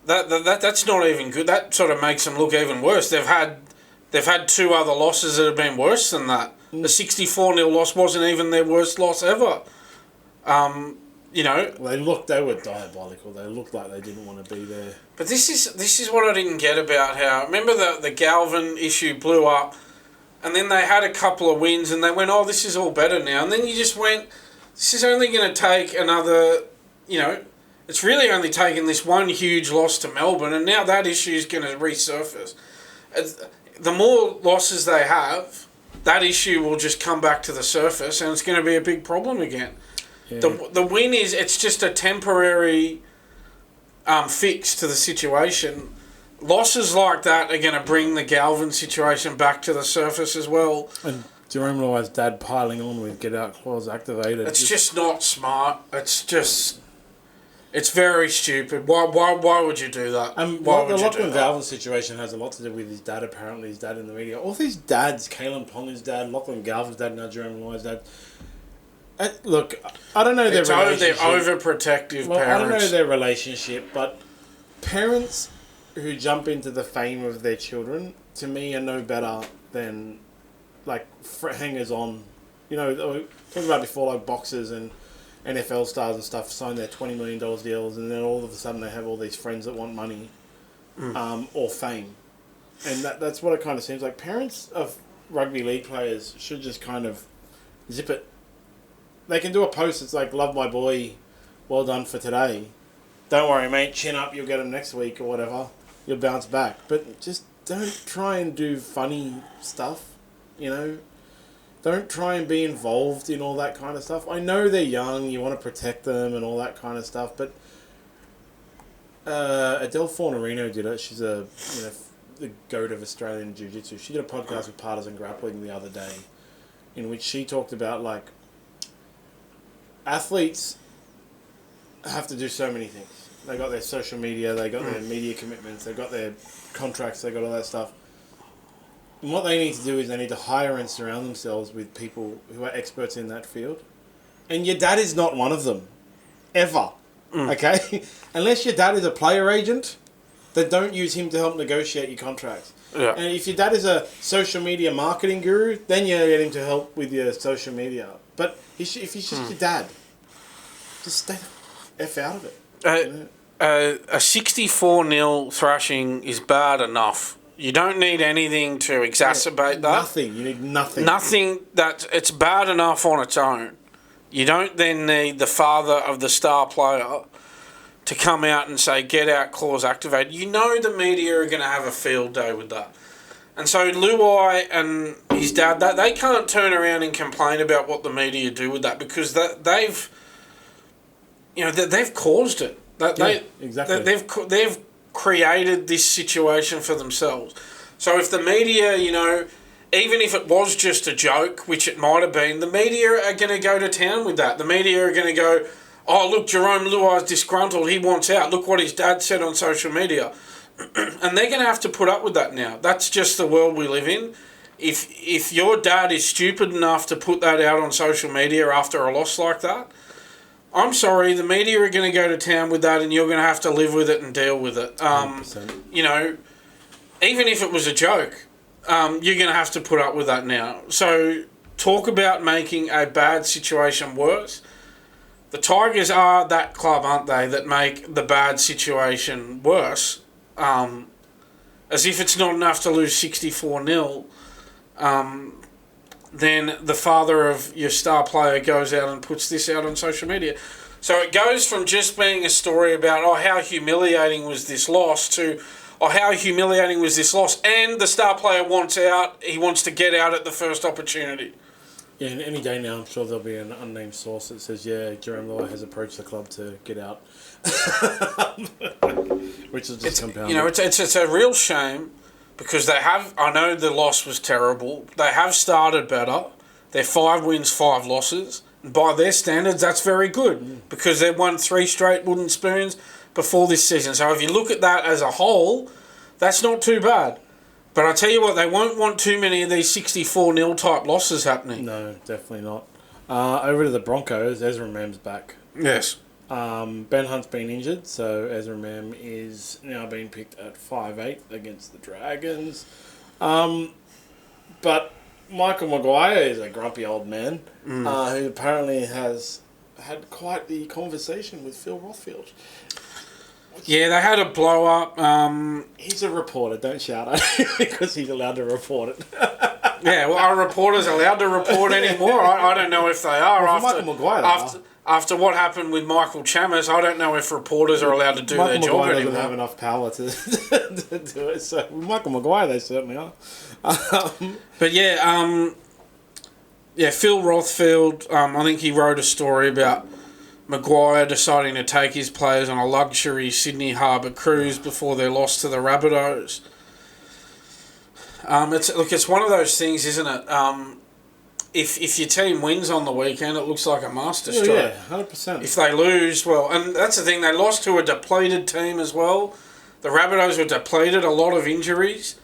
not even good. That sort of makes them look even worse. They've had two other losses that have been worse than that. The 64-0 loss wasn't even their worst loss ever. They were diabolical. They looked like they didn't want to be there. But this is what I didn't get about how... Remember the Galvin issue blew up, and then they had a couple of wins, and they went, oh, this is all better now. And then you just went, this is only going to take another... it's really only taken this one huge loss to Melbourne, and now that issue is going to resurface. The more losses they have, that issue will just come back to the surface, and it's going to be a big problem again. Yeah. The win is, it's just a temporary fix to the situation. Losses like that are going to bring the Galvin situation back to the surface as well. And Jarome Luai's dad piling on with get out clause activated. It's just not smart. It's very stupid. Why would you do that? The Lachlan Galvin situation has a lot to do with his dad, apparently, his dad in the media. All these dads, Kalen Ponga's dad, Lachlan Galvin's dad, now Jarome Luai's dad. Look, I don't know their relationship. They're overprotective parents. I don't know their relationship, but parents who jump into the fame of their children, to me, are no better than, like, hangers-on. You know, talking about before, like, boxers and NFL stars and stuff sign their $20 million deals, and then all of a sudden they have all these friends that want money or fame. And that's what it kind of seems like. Parents of rugby league players should just kind of zip it. They can do a post that's like, love my boy, well done for today. Don't worry, mate, chin up, you'll get him next week or whatever. You'll bounce back. But just don't try and do funny stuff, you know? Don't try and be involved in all that kind of stuff. I know they're young, you want to protect them and all that kind of stuff, but Adele Fornerino did it. She's the goat of Australian Jiu-Jitsu. She did a podcast with Partisan Grappling the other day in which she talked about, like, athletes have to do so many things. They got their social media, they got their media commitments, they got their contracts, they got all that stuff. And what they need to do is they need to hire and surround themselves with people who are experts in that field. And your dad is not one of them. Ever. Okay? Unless your dad is a player agent, then don't use him to help negotiate your contracts. Yeah. And if your dad is a social media marketing guru, then you get him to help with your social media. But if he's just your dad, just stay the F out of it. A 64-0 thrashing is bad enough. You don't need anything to exacerbate that. Nothing. You need nothing. Nothing. It's bad enough on its own. You don't then need the father of the star player to come out and say, get out clause activated. You know the media are going to have a field day with that. And so Luai and his dad, they can't turn around and complain about what the media do with that, because they've caused it. Exactly. They've created this situation for themselves. So if the media, even if it was just a joke, which it might have been, the media are going to go to town with that. The media are going to go, oh, look, Jarome Luai's disgruntled, he wants out. Look what his dad said on social media. And they're going to have to put up with that now. That's just the world we live in. If your dad is stupid enough to put that out on social media after a loss like that, I'm sorry, the media are going to go to town with that, and you're going to have to live with it and deal with it. 100%. Even if it was a joke, you're going to have to put up with that now. So talk about making a bad situation worse. The Tigers are that club, aren't they, that make the bad situation worse. As if it's not enough to lose 64-0. Then the father of your star player goes out and puts this out on social media. So it goes from just being a story about, oh, how humiliating was this loss, to, oh, how humiliating was this loss, and the star player wants out, he wants to get out at the first opportunity. Yeah, and any day now, I'm sure there'll be an unnamed source that says, yeah, Jarome Luai has approached the club to get out. Which is just compounded. It's a real shame. Because I know the loss was terrible. They have started better. They're 5 wins, 5 losses. And by their standards, that's very good. Because they've won 3 straight wooden spoons before this season. So if you look at that as a whole, that's not too bad. But I tell you what, they won't want too many of these 64-0 type losses happening. No, definitely not. Over to the Broncos, Ezra Mam's back. Yes. Ben Hunt's been injured, so Ezra Mam is now being picked at 5'8" against the Dragons. But Michael Maguire is a grumpy old man who apparently has had quite the conversation with Phil Rothfield. Yeah, they had a blow up. He's a reporter, don't shout at him because he's allowed to report it. Yeah, well, are reporters allowed to report anymore? I don't know if they are. Well, Michael Maguire, after what happened with Michael Chammas, I don't know if reporters are allowed to do their job anymore. Michael Maguire doesn't have enough power to do it. So with Michael Maguire, they certainly are. But yeah, Phil Rothfield, I think he wrote a story about Maguire deciding to take his players on a luxury Sydney Harbour cruise before their loss to the Rabbitohs. It's one of those things, isn't it? If your team wins on the weekend, it looks like a masterstroke. Yeah, 100%. If they lose, well, and that's the thing, they lost to a depleted team as well. The Rabbitohs were depleted, a lot of injuries.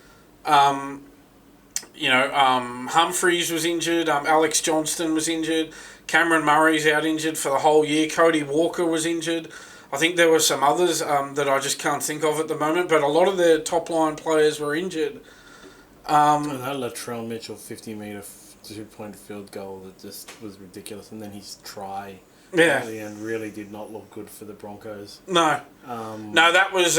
Humphreys was injured, Alex Johnston was injured, Cameron Murray's out injured for the whole year, Cody Walker was injured. I think there were some others that I just can't think of at the moment, but a lot of their top-line players were injured. And that Latrell Mitchell 50-metre 2-point field goal that just was ridiculous. And then his try at the end really did not look good for the Broncos. No. No, that was...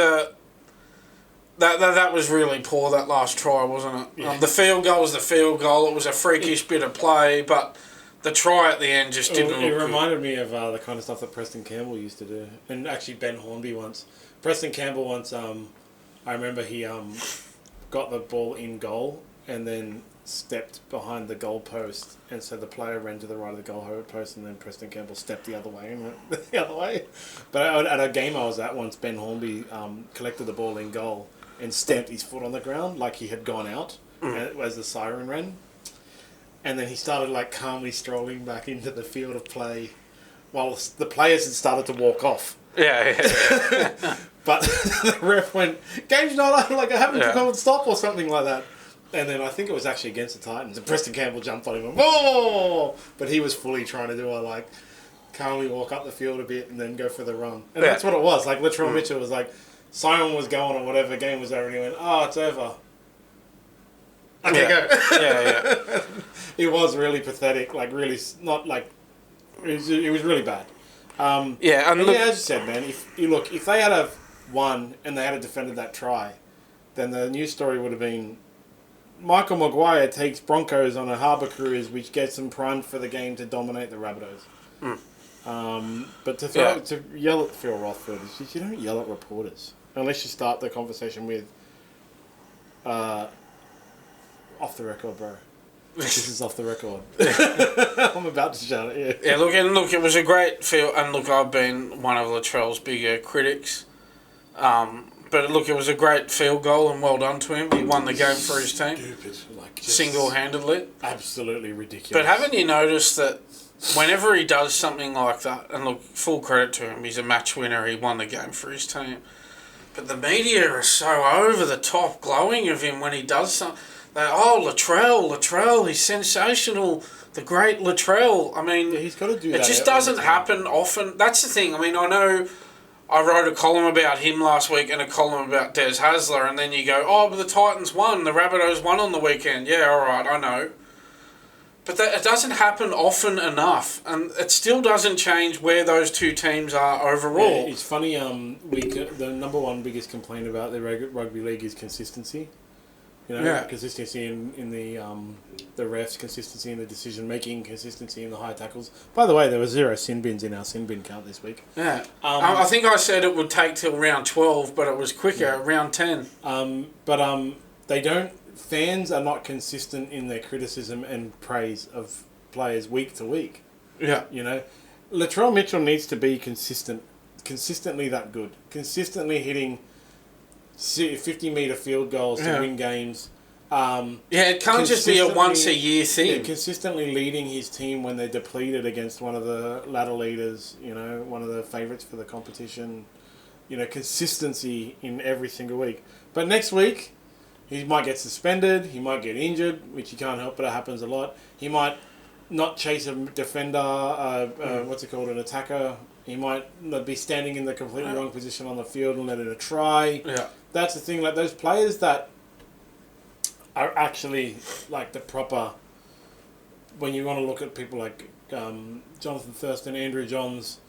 That was really poor, that last try, wasn't it? Yeah. The field goal was the field goal. It was a freakish bit of play, but the try at the end just didn't look good. It reminded me of the kind of stuff that Preston Campbell used to do. And actually Ben Hornby once. Preston Campbell once, I remember he got the ball in goal and then stepped behind the goal post. And so the player ran to the right of the goal post and then Preston Campbell stepped the other way and went the other way. But at a game I was at once, Ben Hornby collected the ball in goal and stamped his foot on the ground like he had gone out as the siren ran. And then he started like calmly strolling back into the field of play while the players had started to walk off. Yeah. But the ref went, game's not like I haven't come and stop or something like that. And then I think it was actually against the Titans and Preston Campbell jumped on him and whoa! But he was fully trying to do a like calmly walk up the field a bit and then go for the run. And that's what it was. Like Latrell Mitchell was like, Simon was going or whatever, game was over, and he went, it's over. Okay, go. Yeah. It was really pathetic, like really, not like, it was really bad. And as you said, man, if they had have won and they had defended that try, then the news story would have been, Michael Maguire takes Broncos on a harbour cruise which gets them primed for the game to dominate the Rabbitohs. But to yell at Phil Rothfield, you don't yell at reporters unless you start the conversation with off the record, bro. This is off the record. I'm about to shout it. Yeah, look, it was a great feel, and look, I've been one of Latrell's bigger critics. But look, it was a great field goal, and well done to him. He won the game for his team. Stupid, like single-handedly. Absolutely ridiculous. But haven't you noticed that whenever he does something like that, and look, full credit to him, he's a match winner, he won the game for his team. But the media are so over the top, glowing of him when he does something. Latrell, he's sensational, the great Latrell. I mean, he's got to do that. It just doesn't happen often. That's the thing. I mean, I know I wrote a column about him last week and a column about Des Hasler, and then you go, but the Titans won, the Rabbitohs won on the weekend. Yeah, all right, I know. But it doesn't happen often enough, and it still doesn't change where those two teams are overall. Yeah, it's funny, the number one biggest complaint about the rugby league is consistency. Consistency in the refs, consistency in the decision making, consistency in the high tackles. By the way, there were 0 sin bins in our sin bin count this week. Yeah, I think I said it would take till round 12, but it was quicker, round 10. They don't. Fans are not consistent in their criticism and praise of players week to week. Yeah, Latrell Mitchell needs to be consistently that good, consistently hitting 50-metre field goals to win games. It can't just be a once-a-year thing. Yeah, consistently leading his team when they're depleted against one of the ladder leaders, one of the favourites for the competition. Consistency in every single week. But next week, he might get suspended, he might get injured, which you can't help, but it happens a lot. He might not chase a defender, an attacker. He might be standing in the completely wrong position on the field and let it a try. Yeah. That's the thing, like those players that are actually like the proper, when you want to look at people like Jonathan Thurston, Andrew Johns,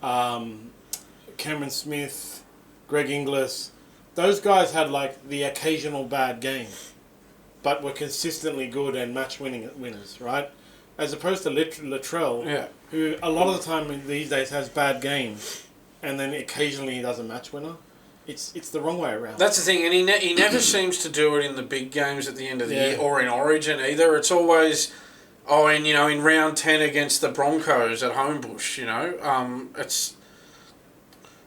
Cameron Smith, Greg Inglis, those guys had like the occasional bad game, but were consistently good and match-winning winners, right? As opposed to Latrell, who a lot of the time these days has bad games, and then occasionally he does a match winner. It's the wrong way around. That's the thing, and he never seems to do it in the big games at the end of the year, or in Origin either. It's always, in round 10 against the Broncos at Homebush,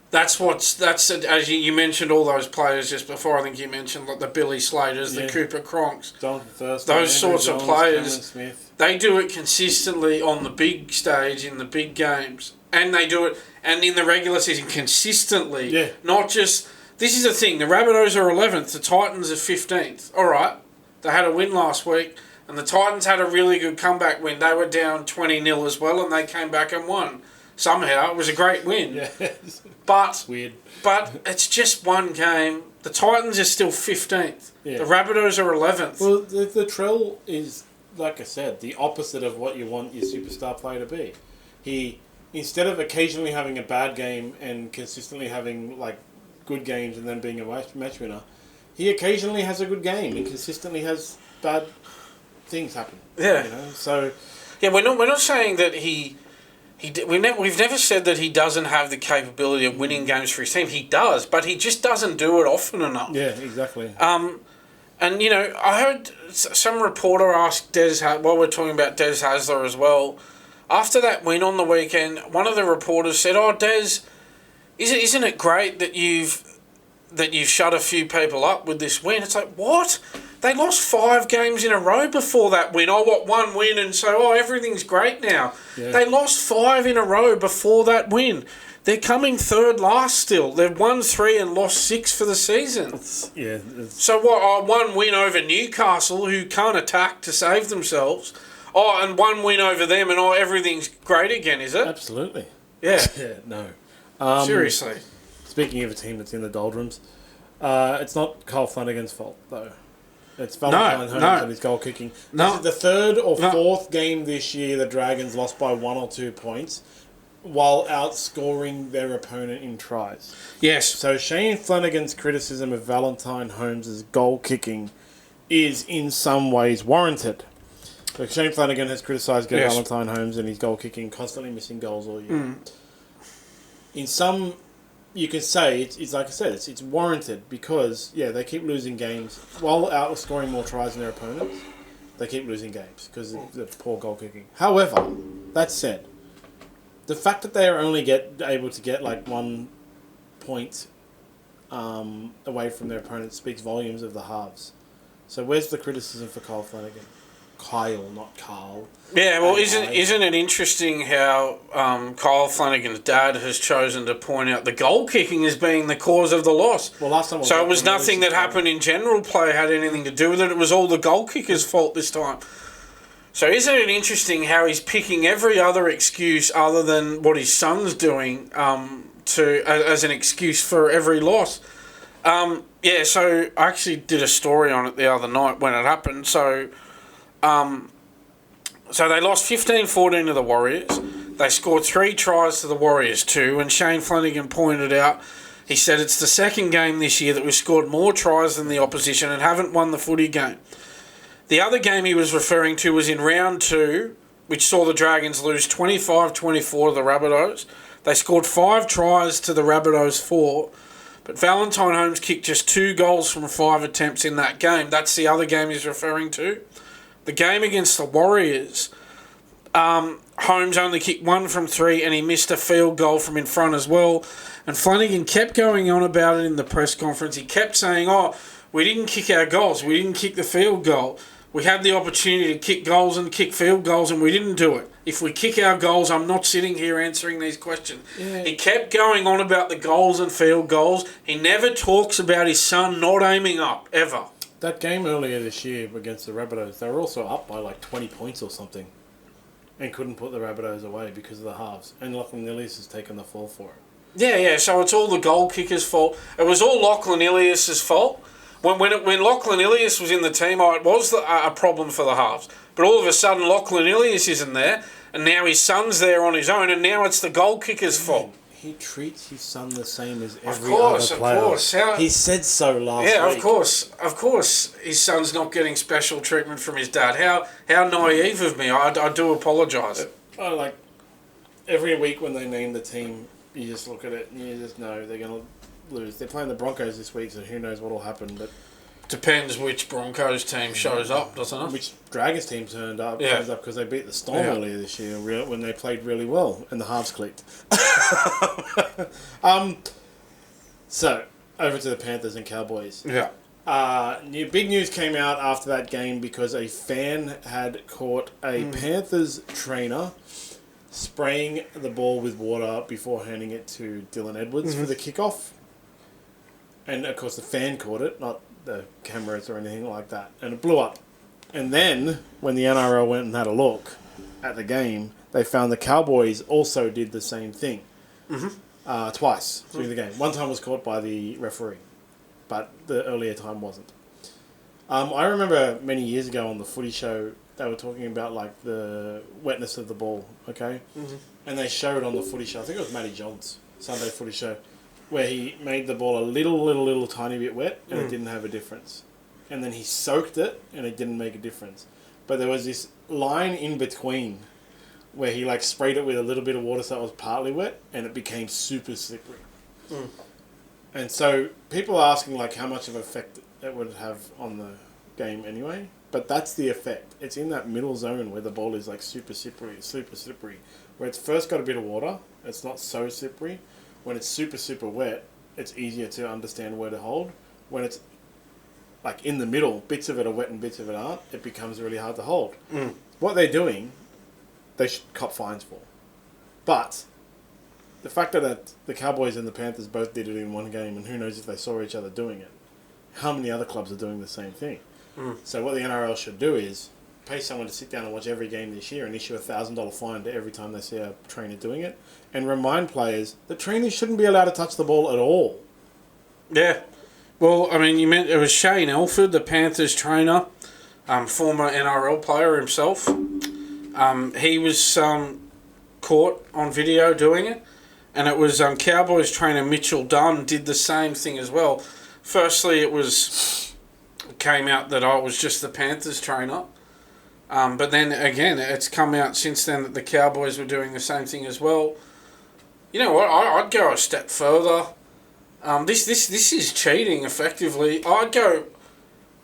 That's as you mentioned all those players just before. I think you mentioned like the Billy Slaters, the Cooper Cronks, those sorts of players. They do it consistently on the big stage in the big games, and they do it and in the regular season consistently. Yeah. Not just this is the thing. The Rabbitohs are 11th. The Titans are 15th. All right, they had a win last week, and the Titans had a really good comeback win. They were down 20-0 as well, and they came back and won. somehow. It was a great win. Yeah. But Weird. But it's just one game. The Titans are still 15th. Yeah. The Rabbitohs are 11th. Well, the Trell is, like I said, the opposite of what you want your superstar player to be. He, instead of occasionally having a bad game and consistently having like good games and then being a match winner, he occasionally has a good game and consistently has bad things happen. Yeah. You know? So yeah, we're not saying that we've never said that he doesn't have the capability of winning games for his team. He does, but he just doesn't do it often enough. yeah, exactly. And, you know, I heard some reporter ask while we're talking about Des Hasler as well, after that win on the weekend, one of the reporters said, "Oh, Des, isn't it great that you've shut a few people up with this win?" It's like, what? They lost 5 games in a row before that win. Oh, what, one win, and so, everything's great now. Yeah. They lost 5 in a row before that win. They're coming third last still. They've won 3 and lost 6 for the season. So what? One win over Newcastle, who can't attack to save themselves. And one win over them, and everything's great again, is it? Absolutely. Yeah. Yeah, no. Seriously. Speaking of a team that's in the doldrums, it's not Kyle Flanagan's fault, though. It's Valentine Holmes and his goal kicking. This is the 3rd or 4th game this year the Dragons lost by 1 or 2 points while outscoring their opponent in tries. Yes. So Shane Flanagan's criticism of Valentine Holmes' goal kicking is in some ways warranted. So Shane Flanagan has criticised Valentine Holmes and his goal kicking, constantly missing goals all year. In some, you could say, it's like I said, it's warranted because, they keep losing games while outscoring more tries than their opponents. They keep losing games because of the poor goal kicking. However, that said, the fact that they are only able to get like 1 point away from their opponents speaks volumes of the halves. So where's the criticism for Kyle Flanagan? Kyle, not Carl. Yeah, well, isn't it interesting how Kyle Flanagan's dad has chosen to point out the goal kicking as being the cause of the loss? Well, last time so it was nothing that happened in general play had anything to do with it. It was all the goal kicker's fault this time. So isn't it interesting how he's picking every other excuse other than what his son's doing as an excuse for every loss? So I actually did a story on it the other night when it happened. So they lost 15-14 to the Warriors. They scored 3 tries to the Warriors 2, and Shane Flanagan pointed out, he said it's the second game this year that we've scored more tries than the opposition and haven't won the footy game. The other game he was referring to was in round 2, which saw the Dragons lose 25-24 to the Rabbitohs. They scored 5 tries to the Rabbitohs 4, but Valentine Holmes kicked just 2 goals from 5 attempts in that game. That's the other game he's referring to. The game against the Warriors, Holmes only kicked 1 from 3 and he missed a field goal from in front as well. And Flanagan kept going on about it in the press conference. He kept saying, we didn't kick our goals. We didn't kick the field goal. We had the opportunity to kick goals and kick field goals and we didn't do it. If we kick our goals, I'm not sitting here answering these questions. Yeah. He kept going on about the goals and field goals. He never talks about his son not aiming up, ever. That game earlier this year against the Rabbitohs, they were also up by like 20 points or something and couldn't put the Rabbitohs away because of the halves. And Lachlan Ilias has taken the fall for it. Yeah, so it's all the goal kicker's fault. It was all Lachlan Ilias' fault. When Lachlan Ilias was in the team, it was a problem for the halves. But all of a sudden, Lachlan Ilias isn't there, and now his son's there on his own, and now it's the goal kicker's fault. He treats his son the same as every other player. Of course. He said so last week. Yeah, of course. His son's not getting special treatment from his dad. How naive of me. I do apologise. Like, every week when they name the team, you just look at it and you just know they're going to lose. They're playing the Broncos this week, so who knows what will happen. But depends which Broncos team shows up, doesn't it? Which Dragons team turns up because they beat the Storm earlier this year when they played really well and the halves clicked. So, over to the Panthers and Cowboys. Yeah. Big news came out after that game because a fan had caught a Panthers trainer spraying the ball with water before handing it to Dylan Edwards for the kickoff. And, of course, the fan caught it, not the cameras or anything like that. And it blew up. And then, when the NRL went and had a look at the game, they found the Cowboys also did the same thing. Twice during the game. One time was caught by the referee, but the earlier time wasn't. I remember many years ago on the Footy show, they were talking about like the wetness of the ball, okay? And they showed on the Footy show, I think it was Matty Johns, Sunday Footy show, where he made the ball a little tiny bit wet and it didn't have a difference. And then he soaked it and it didn't make a difference. But there was this line in between where he like sprayed it with a little bit of water so it was partly wet and it became super slippery. And so people are asking like how much of an effect that would have on the game anyway. But that's the effect. It's in that middle zone where the ball is like super slippery. Where it's first got a bit of water, it's not so slippery. When it's super wet, it's easier to understand where to hold. When it's like in the middle, bits of it are wet and bits of it aren't, it becomes really hard to hold. What they're doing, they should cop fines for. But the fact that the Cowboys and the Panthers both did it in one game, and who knows if they saw each other doing it, how many other clubs are doing the same thing? So what the NRL should do is pay someone to sit down and watch every game this year and issue a $1,000 fine to every time they see a trainer doing it, and remind players that trainers shouldn't be allowed to touch the ball at all. Yeah. Well, I mean, you meant it was Shane Elford, the Panthers trainer, former NRL player himself. He was caught on video doing it, and it was Cowboys trainer Mitchell Dunn did the same thing as well. Firstly, it came out that I was just the Panthers trainer, but then again, it's come out since then that the Cowboys were doing the same thing as well. You know what? I'd go a step further. This is cheating effectively. I'd go.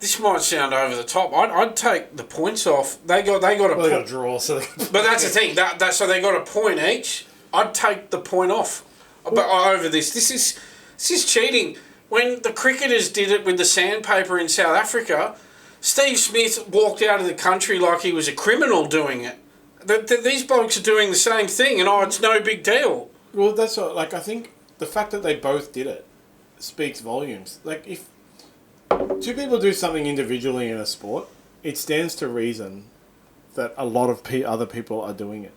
This might sound over the top. I'd take the points off. They got a draw. So but that's the thing. So they got a point each. I'd take the point off. But over this is cheating. When the cricketers did it with the sandpaper in South Africa, Steve Smith walked out of the country like he was a criminal doing it. These blokes are doing the same thing, and it's no big deal. Well, that's what, like, I think the fact that they both did it speaks volumes. Like, if two people do something individually in a sport, it stands to reason that a lot of other people are doing it.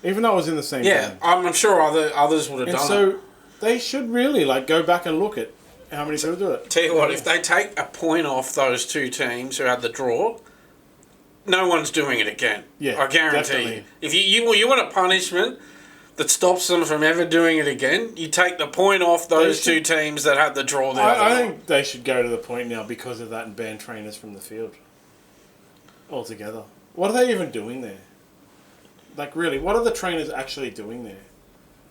Even though it was in the same game. Yeah, I'm sure others would have done it. So they should really, like, go back and look at how many people do it. Tell you what, if they take a point off those two teams who had the draw, no one's doing it again. Yeah, I guarantee definitely. you. If you want a punishment that stops them from ever doing it again, you take the point off those two teams that had the draw. I think they should go to the point now because of that and ban trainers from the field altogether. What are they even doing there? Like, really, what are the trainers actually doing there?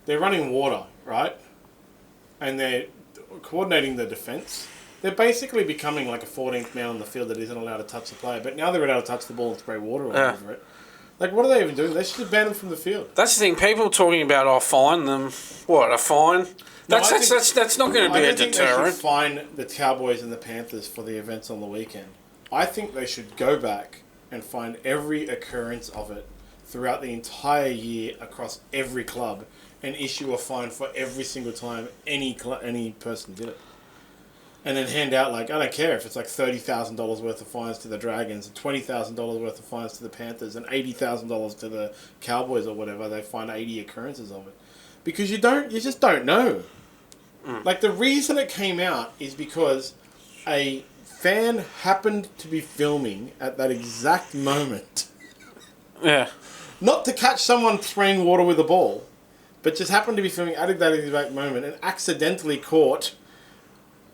They're running water, right? And they're coordinating the defence. They're basically becoming like a 14th man on the field that isn't allowed to touch the player, but now they're allowed to touch the ball and spray water all over it. Like, what are they even doing? They should just ban them from the field. That's the thing. People talking about, I'll fine them. What, a fine? That's not going to be a deterrent. I don't think they should fine the Cowboys and the Panthers for the events on the weekend. I think they should go back and find every occurrence of it throughout the entire year across every club and issue a fine for every single time any person did it. And then hand out, like, I don't care if it's like $30,000 worth of fines to the Dragons and $20,000 worth of fines to the Panthers and $80,000 to the Cowboys or whatever. They find 80 occurrences of it. Because you just don't know. Like, the reason it came out is because a fan happened to be filming at that exact moment. Yeah. Not to catch someone spraying water with a ball, but just happened to be filming at that exact moment and accidentally caught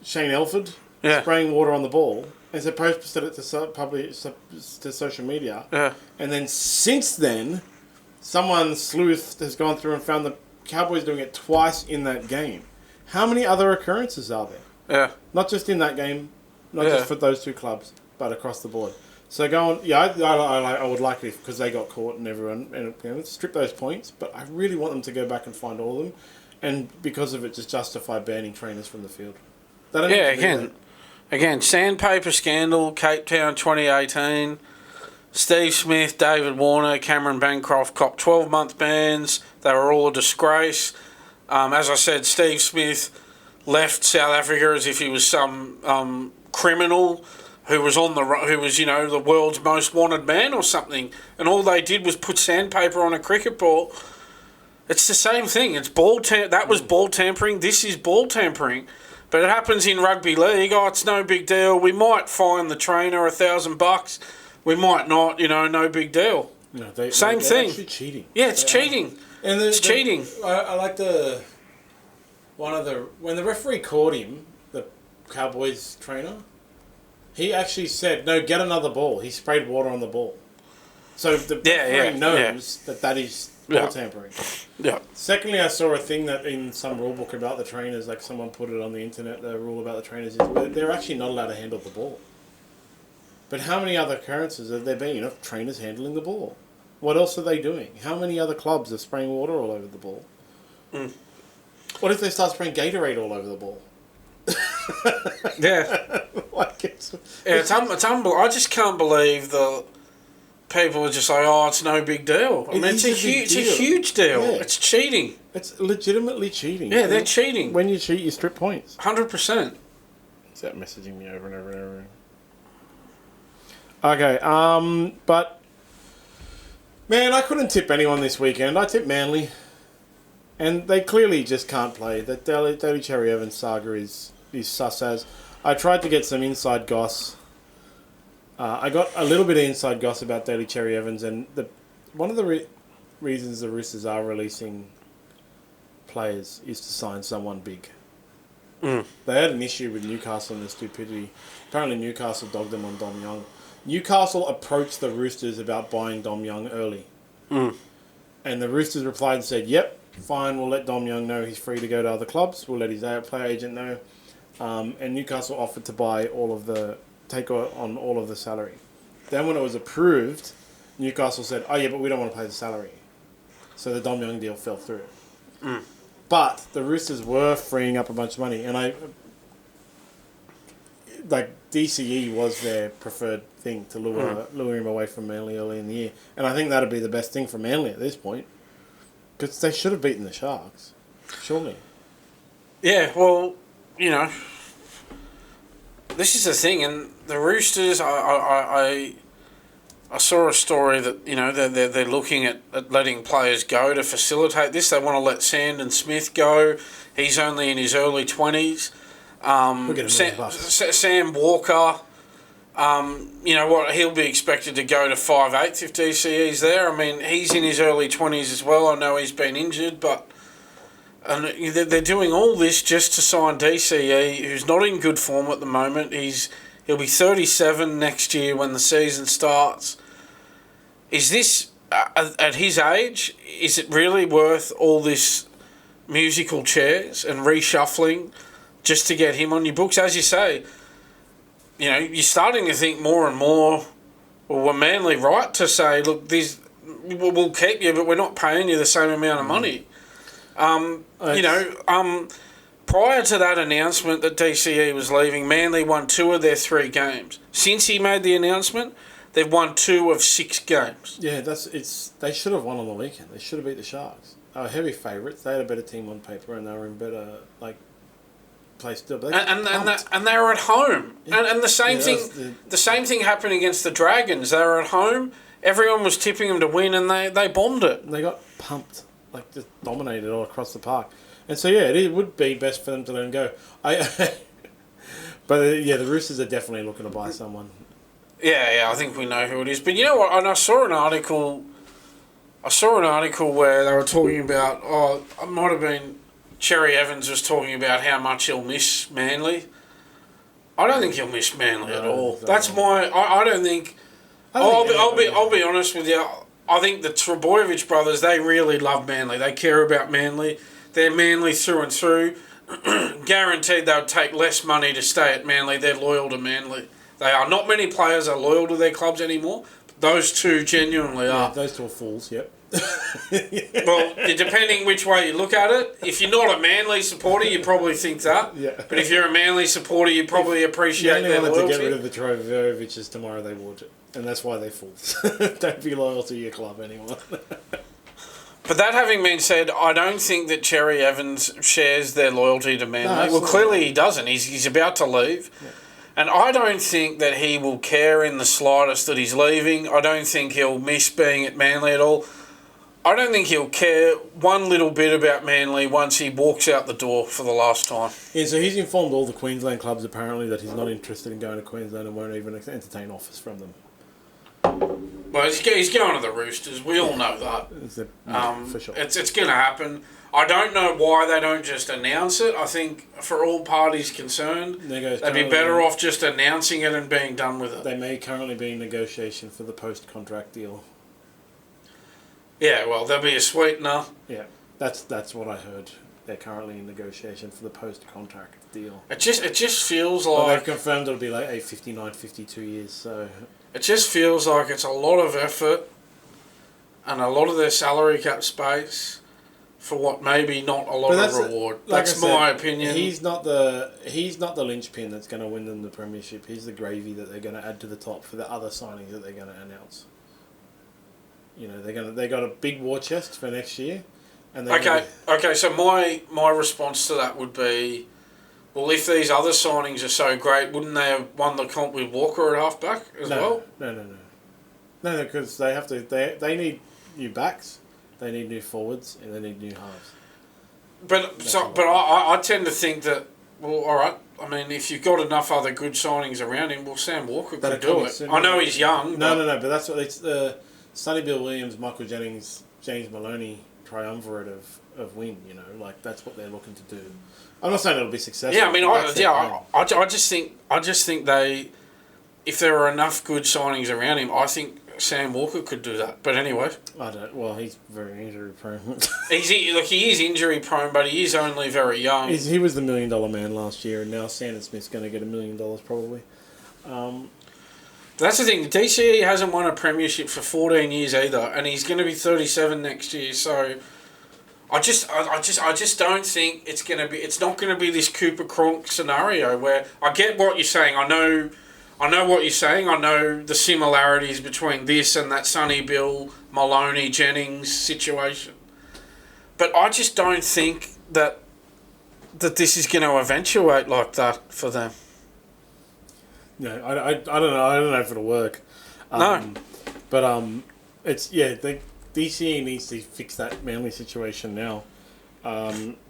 Shane Elford spraying water on the ball and so posted it to social media. Yeah. And then since then, someone sleuth has gone through and found the Cowboys doing it twice in that game. How many other occurrences are there? Yeah. Not just in that game, not just for those two clubs, but across the board. So go on. Yeah, I would like it because they got caught and everyone and strip those points. But I really want them to go back and find all of them, and because of it, just justify banning trainers from the field. Again, sandpaper scandal, Cape Town 2018. Steve Smith, David Warner, Cameron Bancroft copped 12-month bans. They were all a disgrace. As I said, Steve Smith left South Africa as if he was some criminal who was the world's most wanted man or something, and all they did was put sandpaper on a cricket ball. It's the same thing. It's that was ball tampering. This is ball tampering. But it happens in rugby league. Oh, it's no big deal. We might fine the trainer $1,000. We might not. No big deal. No, same thing. Actually cheating. Yeah, it's cheating. And it's cheating. I like when the referee caught him, the Cowboys trainer, he actually said, "No, get another ball." He sprayed water on the ball, so the referee knows that is ball tampering. Yeah. Secondly, I saw a thing that in some rule book about the trainers, like someone put it on the internet. The rule about the trainers is they're actually not allowed to handle the ball. But how many other occurrences have there been of trainers handling the ball? What else are they doing? How many other clubs are spraying water all over the ball? Mm. What if they start spraying Gatorade all over the ball? Yeah. It's unbelievable. I just can't believe the people are just like, oh, it's no big deal. I mean, it's a huge deal. Yeah. It's cheating. It's legitimately cheating. Yeah, they're cheating. When you cheat, you strip points. 100%. Is that messaging me over and over and over? Okay, but man, I couldn't tip anyone this weekend. I tipped Manly, and they clearly just can't play. That Daly Cherry Evans saga is sus as. I tried to get some inside goss. I got a little bit of inside goss about Daly Cherry Evans, and one of the reasons the Roosters are releasing players is to sign someone big. They had an issue with Newcastle and their stupidity. Apparently Newcastle dogged them on Dom Young. Newcastle approached the Roosters about buying Dom Young early. And the Roosters replied and said, yep, fine, we'll let Dom Young know he's free to go to other clubs. We'll let his player agent know. And Newcastle offered to buy take on all of the salary. Then when it was approved, Newcastle said, oh yeah, but we don't want to pay the salary. So the Dom Young deal fell through. But the Roosters were freeing up a bunch of money, and DCE was their preferred thing to lure him away from Manly early in the year. And I think that'd be the best thing for Manly at this point. Because they should have beaten the Sharks. Surely. Yeah, well, this is the thing, and the Roosters, I saw a story that, they're looking at letting players go to facilitate this. They want to let Sandon Smith go. He's only in his early 20s. Sam Walker, he'll be expected to go to 5/8 if DCE's there. I mean, he's in his early 20s as well. I know he's been injured, but they're doing all this just to sign DCE, who's not in good form at the moment. He'll be 37 next year when the season starts. Is this, at his age, is it really worth all this musical chairs and reshuffling just to get him on your books? As you say, you're starting to think more and more, well, we're Manly right to say, look, we'll keep you, but we're not paying you the same amount of money. Prior to that announcement that DCE was leaving, Manly won 2 of their 3 games. Since he made the announcement, they've won 2 of 6 games. Yeah, they should have won on the weekend. They should have beat the Sharks. They were heavy favourites. They had a better team on paper, and they were in better place still. And they were at home. Yeah. And the same thing happened against the Dragons. They were at home. Everyone was tipping them to win, and they bombed it. They got pumped, just dominated all across the park. And so it would be best for them to let him go. But the Roosters are definitely looking to buy someone. Yeah, I think we know who it is. But you know what? And I saw an article where they were talking about, it might have been Cherry Evans was talking about how much he'll miss Manly. I don't think he'll miss Manly at all. That's my. I don't think. I'll be honest with you. I think the Trbojevic brothers, they really love Manly. They care about Manly. They're Manly through and through. Guaranteed they'll take less money to stay at Manly. They're loyal to Manly. They are. Not many players are loyal to their clubs anymore. But those two genuinely are. Those two are fools, yep. Well, depending which way you look at it. If you're not a Manly supporter, you probably think that. Yeah. But if you're a Manly supporter, you probably appreciate their loyalty. If they wanted to get rid of the Trbojevics tomorrow, they would. And that's why they're fools. Don't be loyal to your club anymore. But that having been said, I don't think that Cherry Evans shares their loyalty to Manly. Well, clearly he doesn't. He's about to leave. And I don't think that he will care in the slightest that he's leaving. I don't think he'll miss being at Manly at all. I don't think he'll care one little bit about Manly once he walks out the door for the last time. Yeah, so he's informed all the Queensland clubs apparently that he's not interested in going to Queensland and won't even entertain offers from them. Well, he's going to the Roosters. We all know that. For sure. It's going to happen. I don't know why they don't just announce it. I think for all parties concerned, they'd be better off just announcing it and being done with it. They may currently be in negotiation for the post-contract deal. Yeah, well, there'll be a sweetener. Yeah, that's what I heard. They're currently in negotiation for the post-contract deal. It just feels like... Well, they've confirmed it'll be like 59, 52 years, so... It just feels like it's a lot of effort and a lot of their salary cap space for what maybe not a lot of reward. That's my opinion. He's not the linchpin that's going to win them the premiership. He's the gravy that they're going to add to the top for the other signings that they're going to announce. You know, they got a big war chest for next year. And okay. So my response to that would be, well, if these other signings are so great, wouldn't they have won the comp with Walker at halfback as well? No, because they have to. They need new backs, they need new forwards, and they need new halves. But I tend to think that, well, all right. I mean, if you've got enough other good signings around him, well, Sam Walker could do it. I know he's young. No, but that's what it's the Sonny Bill Williams, Michael Jennings, James Maloney triumvirate of win. You know, like that's what they're looking to do. I'm not saying it'll be successful. Yeah, I mean, I just think they, if there are enough good signings around him, I think Sam Walker could do that. But anyway, Well, he's very injury prone. He is injury prone, but he is only very young. He was the $1 million man last year, and now Sandon Smith's going to get $1 million probably. That's the thing. The DCE hasn't won a premiership for 14 years either, and he's going to be 37 next year. So, I just don't think it's going to be. It's not going to be this Cooper Cronk scenario where I get what you're saying. I know what you're saying. I know the similarities between this and that Sonny Bill, Maloney, Jennings situation. But I just don't think that this is going to eventuate like that for them. No, I don't know. I don't know if it'll work. No. But it's the DCE needs to fix that Manly situation now.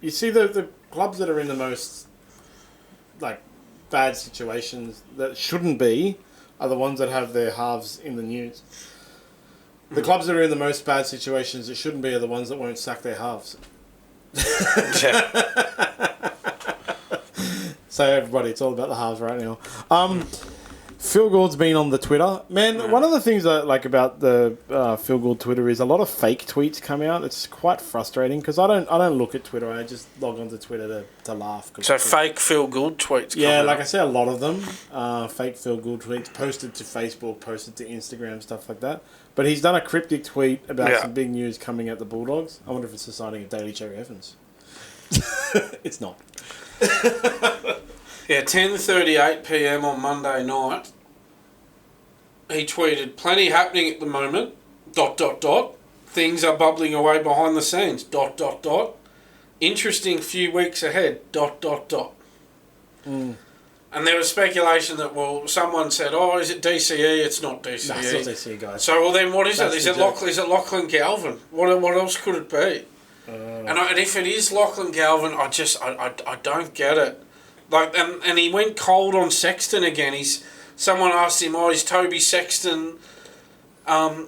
You see the clubs that are in the most bad situations that shouldn't be are the ones that have their halves in the news. The clubs that are in the most bad situations that shouldn't be are the ones that won't sack their halves. So everybody, it's all about the halves right now. Phil Gould's been on the Twitter. Man, one of the things I like about the Phil Gould Twitter is a lot of fake tweets come out. It's quite frustrating because I don't look at Twitter. I just log onto Twitter to laugh. So fake Phil Gould tweets I say a lot of them. Fake Phil Gould tweets posted to Facebook, posted to Instagram, stuff like that. But he's done a cryptic tweet about some big news coming at the Bulldogs. I wonder if it's the signing of Daly Cherry Evans. It's not. 10:38 PM on Monday night. He tweeted, "Plenty happening at the moment. ... Things are bubbling away behind the scenes. ... Interesting few weeks ahead. ... And there was speculation that someone said, "Oh, is it DCE?" It's not DCE. No, it's not DCE, guys. So then, what is it? Is it Lachlan Galvin? What else could it be? And if it is Lachlan Galvin, I don't get it. And he went cold on Sexton again. Someone asked him, "Oh, is Toby Sexton? Are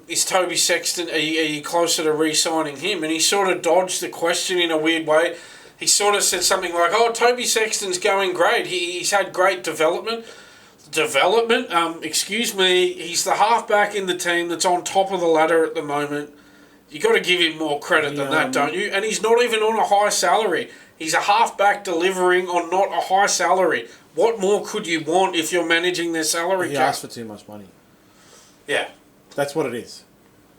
you closer to re-signing him?" And he sort of dodged the question in a weird way. He sort of said something like, "Oh, Toby Sexton's going great. He's had great development. Excuse me. He's the halfback in the team that's on top of the ladder at the moment. You got to give him more credit than that, don't you? And he's not even on a high salary. He's a halfback delivering on not a high salary. What more could you want if you're managing their salary cap?" He asked for too much money. Yeah. That's what it is.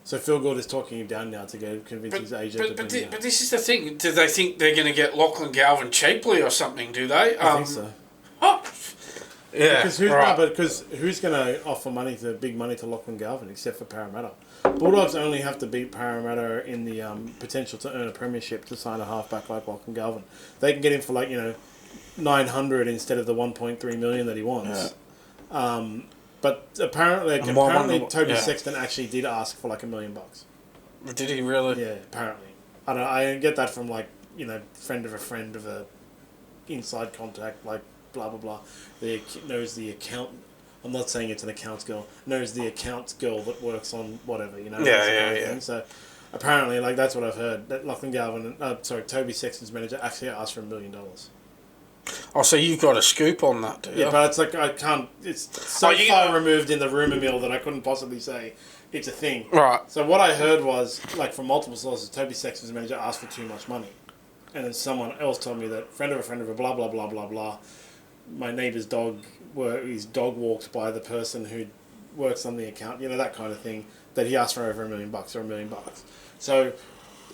So Phil Gould is talking him down now to convince his agent. But this is the thing. Do they think they're going to get Lachlan Galvin cheaply or something, do they? I think so. Oh. Yeah. Because who's going to offer big money to Lachlan Galvin except for Parramatta? Bulldogs only have to beat Parramatta in the potential to earn a premiership to sign a halfback like Lachlan Galvin. They can get him for 900 instead of the 1.3 million that he wants. But apparently Toby yeah. Sexton actually did ask for like $1 million. Did he really? Yeah, apparently. I don't know. I get that from friend of a inside contact, like blah blah blah. Knows the account. I'm not saying it's an accounts girl. Knows the accounts girl that works on whatever, Yeah. So apparently, that's what I've heard. That Toby Sexton's manager actually asked for $1 million. Oh, so you've got a scoop on that, do you? Yeah, but it's like I can't. It's so far removed in the rumor mill that I couldn't possibly say it's a thing. Right. So what I heard was, from multiple sources, Toby Sexton's manager asked for too much money, and then someone else told me that friend of a blah blah blah blah blah. My neighbour's his dog walked by the person who works on the account, that kind of thing. That he asked for over $1 million or $1 million. So,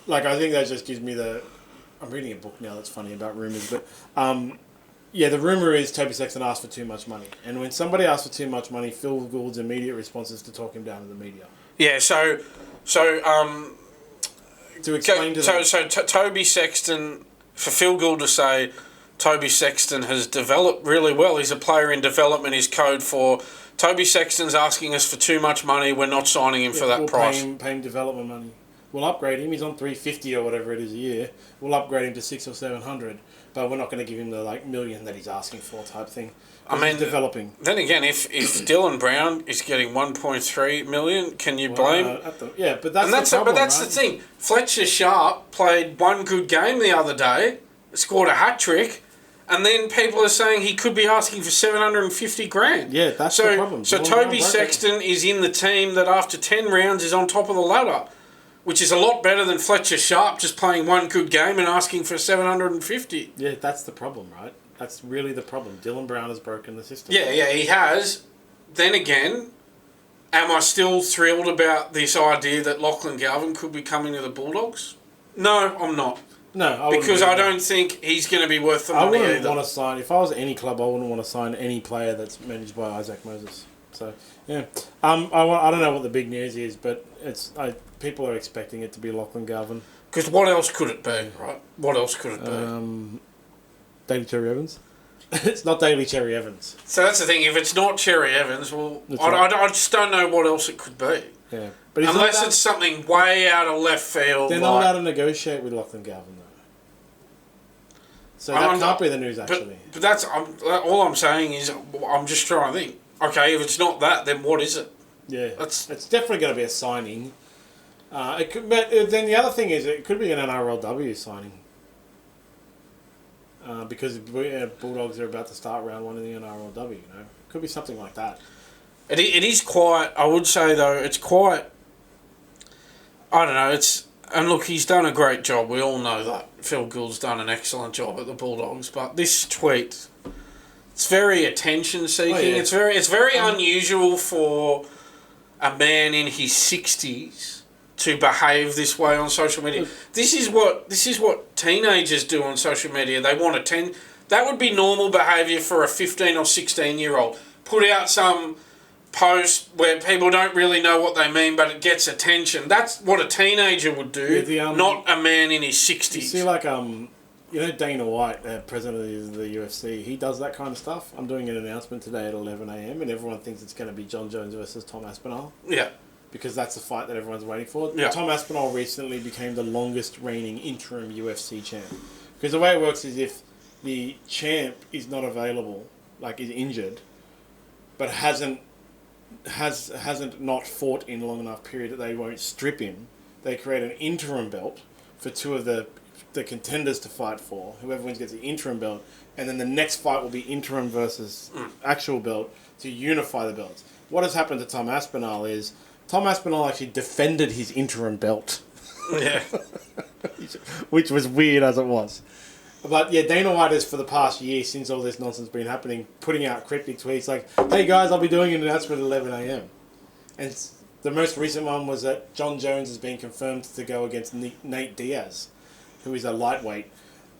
I think that just gives me I'm reading a book now that's funny about rumours, but the rumour is Toby Sexton asked for too much money. And when somebody asks for too much money, Phil Gould's immediate response is to talk him down to the media. Yeah, to explain to them. So Toby Sexton, for Phil Gould to say, Toby Sexton has developed really well. He's a player in development. His code for Toby Sexton's asking us for too much money. We're not signing him for that price. Pay him development money. We'll upgrade him. He's on $350 or whatever it is a year. We'll upgrade him to $600 or $700, but we're not going to give him the million that he's asking for type thing. He's developing. Then again, if Dylan Brown is getting $1.3 million, can you blame? But that's the problem, the thing. Fletcher Sharp played one good game the other day, scored a hat trick. And then people are saying he could be asking for $750,000. Yeah, that's the problem. So Toby Sexton is in the team that after 10 rounds is on top of the ladder, which is a lot better than Fletcher Sharp just playing one good game and asking for $750,000. Yeah, that's the problem, right? That's really the problem. Dylan Brown has broken the system. Yeah, he has. Then again, am I still thrilled about this idea that Lachlan Galvin could be coming to the Bulldogs? No, I'm not. No, because I don't think he's going to be worth the money either. I wouldn't want to sign... If I was at any club, I wouldn't want to sign any player that's managed by Isaac Moses. So, yeah. I don't know what the big news is, but people are expecting it to be Lachlan Galvin. Because what else could it be, right? What else could it be? Daly Cherry Evans. It's not Daly Cherry Evans. So that's the thing. If it's not Cherry Evans, well, I just don't know what else it could be. Yeah. But unless it's something way out of left field. They're not allowed to negotiate with Lachlan Galvin, though. So that can't be the news, actually. But that's... all I'm saying is, I'm just trying to think. Okay, if it's not that, then what is it? Yeah. It's definitely going to be a signing. But then the other thing is, it could be an NRLW signing. Because Bulldogs are about to start round one in the NRLW, Could be something like that. It is quite... I would say, though, it's quite... I don't know, and look, he's done a great job. We all know that. Phil Gould's done an excellent job at the Bulldogs. But this tweet, it's very attention-seeking. Oh, yeah. It's very unusual for a man in his 60s to behave this way on social media. This is what teenagers do on social media. They want that would be normal behaviour for a 15 or 16-year-old. Put out some post where people don't really know what they mean, but it gets attention. That's what a teenager would do, not a man in his 60s. You see, Dana White, president of the UFC, he does that kind of stuff. I'm doing an announcement today at 11 a.m, and everyone thinks it's going to be John Jones versus Tom Aspinall. Yeah. Because that's the fight that everyone's waiting for. Yeah. Tom Aspinall recently became the longest reigning interim UFC champ. Because the way it works is if the champ is not available, is injured, but hasn't not fought in a long enough period that they won't strip him, they create an interim belt for two of the contenders to fight for. Whoever wins gets the interim belt, and then the next fight will be interim versus actual belt to unify the belts. What has happened to Tom Aspinall is Tom Aspinall actually defended his interim belt. Yeah. Which was weird as it was. But yeah, Dana White has, for the past year, since all this nonsense has been happening, putting out cryptic tweets like, hey guys, I'll be doing an announcement at 11 a.m. And the most recent one was that John Jones has been confirmed to go against Nate Diaz, who is a lightweight.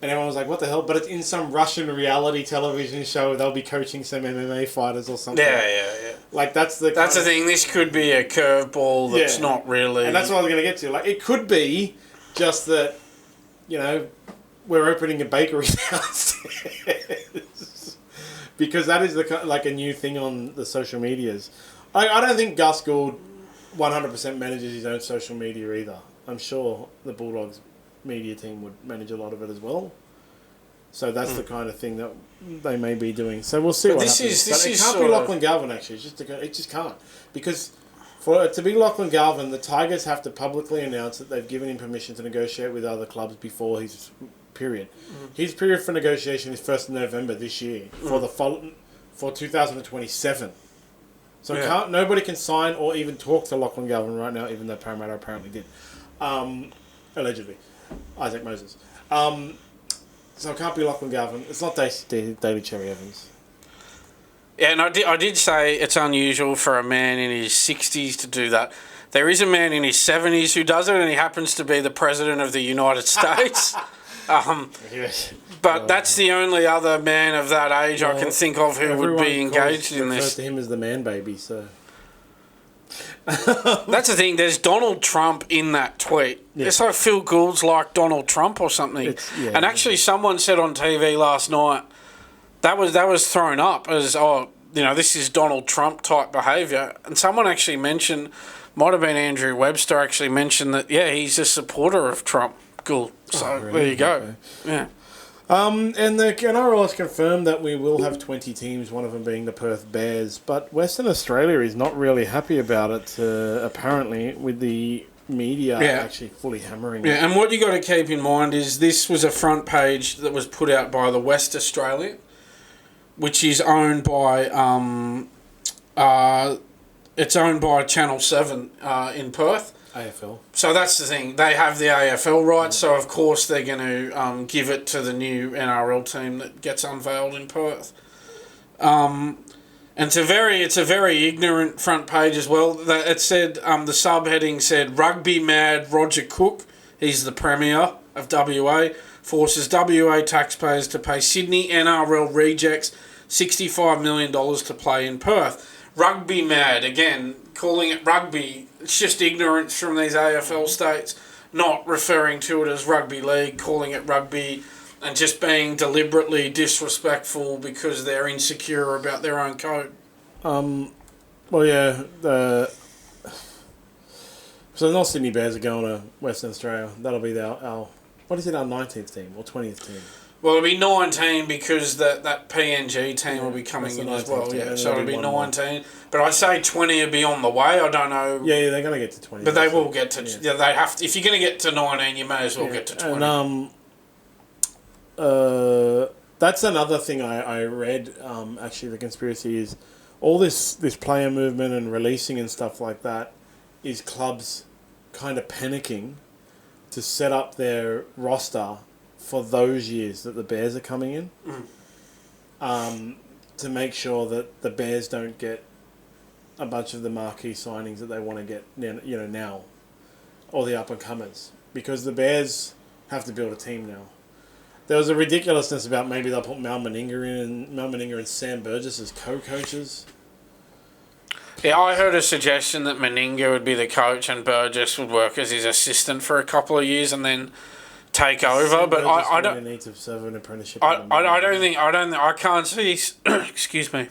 And everyone was like, what the hell? But it's in some Russian reality television show. They'll be coaching some MMA fighters or something. Yeah. That's the thing. This could be a curveball that's not really... And that's what I was going to get to. It could be just that, we're opening a bakery downstairs. because that is like a new thing on the social medias. I don't think Gus Gould 100% manages his own social media either. I'm sure the Bulldogs media team would manage a lot of it as well. So that's the kind of thing that they may be doing. So we'll see what happens. But it can't be Lachlan Galvin, actually. It just can't. Because for it to be Lachlan Galvin, the Tigers have to publicly announce that they've given him permission to negotiate with other clubs before his period. His period for negotiation is 1st of November this year for 2027. So nobody can sign or even talk to Lachlan Galvin right now, even though Parramatta apparently did. Allegedly. Isaac Moses. So it can't be Lachlan Galvin. It's not Daly Cherry Evans. Yeah, and I did say it's unusual for a man in his 60s to do that. There is a man in his 70s who does it, and he happens to be the President of the United States. But that's the only other man of that age I can think of who would be engaged in this. Refers to him as the man baby, so... That's the thing. There's Donald Trump in that tweet. Yeah. It's like Phil Gould's like Donald Trump or something. And actually, someone said on TV last night that was thrown up as this is Donald Trump type behaviour. And someone actually mentioned, might have been Andrew Webster, actually mentioned that he's a supporter of Trump, Gould. So really? There you go. Okay. Yeah. And the NRL has confirmed that we will have 20 teams, one of them being the Perth Bears. But Western Australia is not really happy about it, apparently, with the media actually fully hammering it. Yeah, and what you got to keep in mind is this was a front page that was put out by the West Australian, which is owned by it's owned by Channel 7 in Perth. AFL. So that's the thing. They have the AFL rights, so of course they're going to give it to the new NRL team that gets unveiled in Perth. And it's a very ignorant front page as well. It said the subheading said rugby mad Roger Cook, he's the premier of WA, forces WA taxpayers to pay Sydney NRL rejects $65 million to play in Perth. Rugby mad, again, calling it rugby, it's just ignorance from these AFL states, not referring to it as rugby league, calling it rugby, and just being deliberately disrespectful because they're insecure about their own code. So the North Sydney Bears are going to Western Australia. That'll be our 19th team or 20th team? Well, it'll be 19 because that PNG team will be coming in as well. Yeah, so it'll be 19. But I'd say 20 will be on the way. I don't know. Yeah, they're going to get to 20. But they will get to... Yeah, they have to. If you're going to get to 19, you may as well get to 20. And, that's another thing I read, actually, the conspiracy is all this player movement and releasing and stuff like that is clubs kind of panicking to set up their roster for those years that the Bears are coming in, to make sure that the Bears don't get a bunch of the marquee signings that they want to get, now, or the up-and-comers, because the Bears have to build a team now. There was a ridiculousness about maybe they'll put Mal Meninga and Sam Burgess as co-coaches. Yeah, I heard a suggestion that Meninga would be the coach and Burgess would work as his assistant for a couple of years and then take over, but I don't need to serve an apprenticeship. I can't see. Excuse me.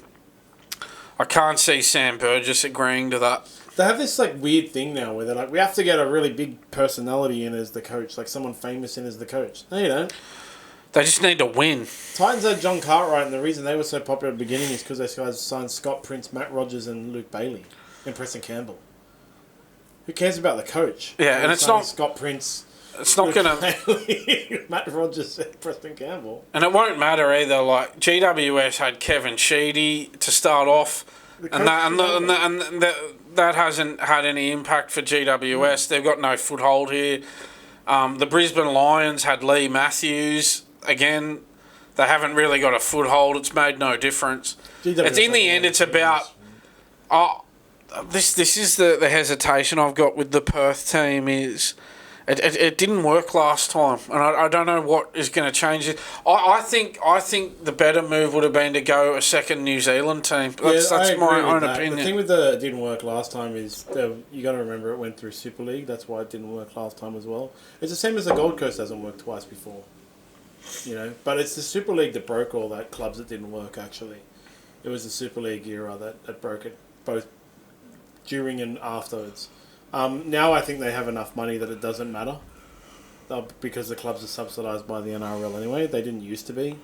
I can't see Sam Burgess agreeing to that. They have this weird thing now where they're like, we have to get a really big personality in as the coach, like someone famous in as the coach. No, you don't. They just need to win. Titans had John Cartwright, and the reason they were so popular at the beginning is because those guys signed Scott Prince, Matt Rogers, and Luke Bailey, and Preston Campbell. Who cares about the coach? Yeah, and it's not Scott Prince. It's not going to... Matt Rogers and Preston Campbell. And it won't matter either. Like, GWS had Kevin Sheedy to start off, and that hasn't had any impact for GWS. They've got no foothold here. The Brisbane Lions had Lee Matthews. Again, they haven't really got a foothold. It's made no difference. It's in the end, it's about... This is the hesitation I've got with the Perth team is... It didn't work last time, and I don't know what is going to change it. I think the better move would have been to go a second New Zealand team. That's my own opinion. The thing with it didn't work last time is you got to remember it went through Super League. That's why it didn't work last time as well. It's the same as the Gold Coast hasn't worked twice before, but it's the Super League that broke all that clubs that didn't work actually. It was the Super League era that broke it, both during and afterwards. Now I think they have enough money that it doesn't matter, because the clubs are subsidised by the NRL anyway. They didn't used to be.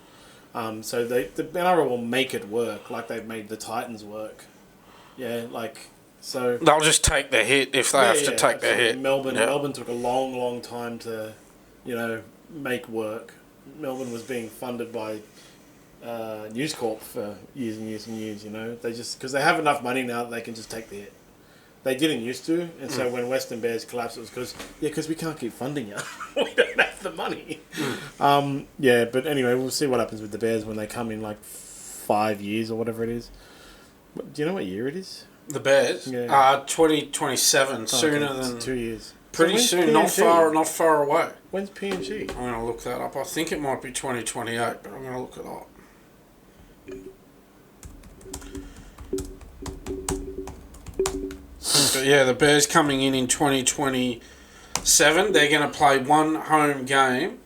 So the NRL will make it work, like they've made the Titans work. Yeah, so... They'll just take the hit if they have to take the hit. Melbourne took a long, long time to, make work. Melbourne was being funded by News Corp for years and years and years, because they have enough money now that they can just take the hit. They didn't used to, and so when Western Bears collapsed, it was because we can't keep funding you. We don't have the money. But anyway, we'll see what happens with the Bears when they come in 5 years or whatever it is. Do you know what year it is? The Bears? Yeah. 2027, sooner okay. than... 2 years. Pretty soon, PNG? not far away. When's PNG? I'm going to look that up. I think it might be 2028, but I'm going to look it up. But yeah, the Bears coming in 2027. They're going to play one home game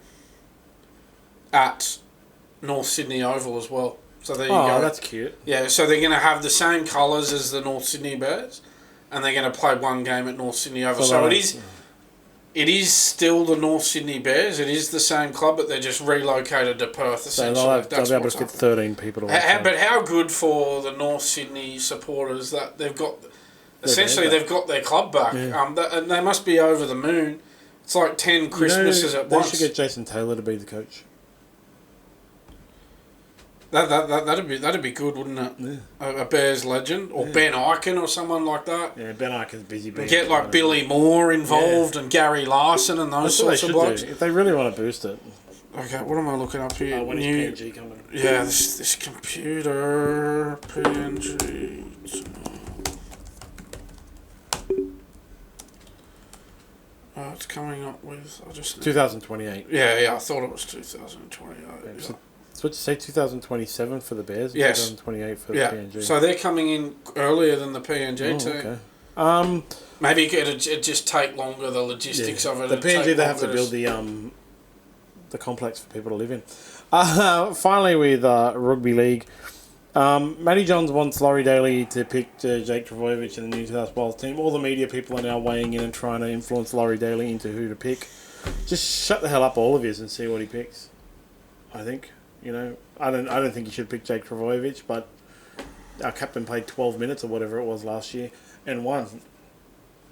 at North Sydney Oval as well. So there you go. Oh, that's cute. Yeah, so they're going to have the same colours as the North Sydney Bears, and they're going to play one game at North Sydney Oval. So it is still the North Sydney Bears. It is the same club, but they're just relocated to Perth, essentially. So they'll be able to fit 13 people to watch. But how good for the North Sydney supporters that they've got... Essentially, they've got their club back, and they must be over the moon. It's like 10 Christmases at once. They should get Jason Taylor to be the coach. That'd be good, wouldn't it? Yeah. A Bears legend, or Ben Eichen, or someone like that. Yeah, Ben Eichen's busy. Get Billy Moore involved and Gary Larson and those sorts of blokes. If they really want to boost it. Okay, what am I looking up here? When is PNG coming? Yeah, this computer PNG. It's coming up with... 2028. Yeah, I thought it was 2028. Yeah. So what you say, 2027 for the Bears? Yes. 2028 for the PNG. So they're coming in earlier than the PNG team. Okay. Maybe it'd just take longer, the logistics of it. The PNG, they have to build the complex for people to live in. Finally, with Rugby League, Matty Johns wants Laurie Daley to pick Jake Trbojevic in the New South Wales team. All the media people are now weighing in and trying to influence Laurie Daley into who to pick. Just shut the hell up, all of you, and see what he picks. I think, I don't think he should pick Jake Trbojevic, but our captain played 12 minutes or whatever it was last year and won.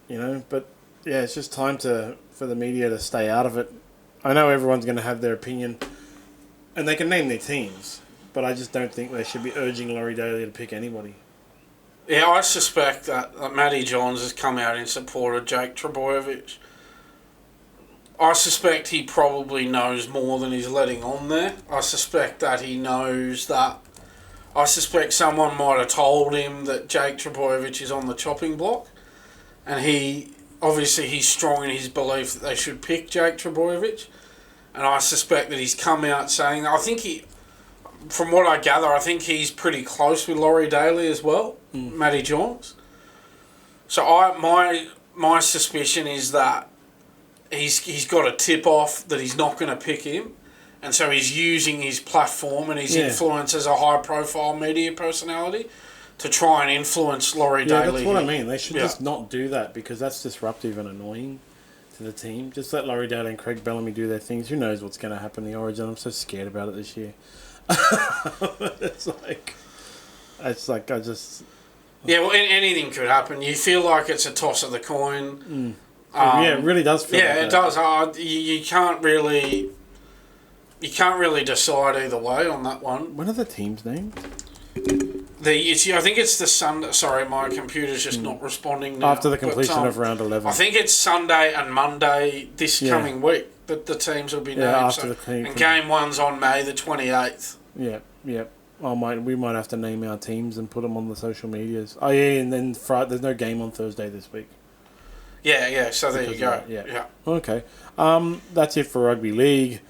But yeah, it's just time for the media to stay out of it. I know everyone's going to have their opinion, and they can name their teams. But I just don't think they should be urging Laurie Daley to pick anybody. Yeah, I suspect that Matty Johns has come out in support of Jake Trbojevic. I suspect he probably knows more than he's letting on there. I suspect that he knows that... I suspect someone might have told him that Jake Trbojevic is on the chopping block. And he's strong in his belief that they should pick Jake Trbojevic. And I suspect that he's come out saying that. From what I gather, I think he's pretty close with Laurie Daley as well, Matty Johns. So my suspicion is that he's got a tip off that he's not going to pick him, and so he's using his platform and his influence as a high profile media personality to try and influence Laurie Daley. Yeah, that's what I mean. They should just not do that, because that's disruptive and annoying to the team. Just let Laurie Daley and Craig Bellamy do their things. Who knows what's going to happen in the Origin? I'm so scared about it this year. It's like I just... Yeah, well, anything could happen. You feel like it's a toss of the coin. It really does feel like it does. You can't really decide either way on that one. When are the teams named? I think it's the Sunday. Sorry, my computer's just not responding now. After the completion of round 11. I think it's Sunday and Monday this coming week that the teams will be named. After the team. And game one's on May the 28th. Yeah. We might have to name our teams and put them on the social medias. Oh yeah, and then Friday. There's no game on Thursday this week. Yeah. So there you go. Yeah. Okay. That's it for rugby league.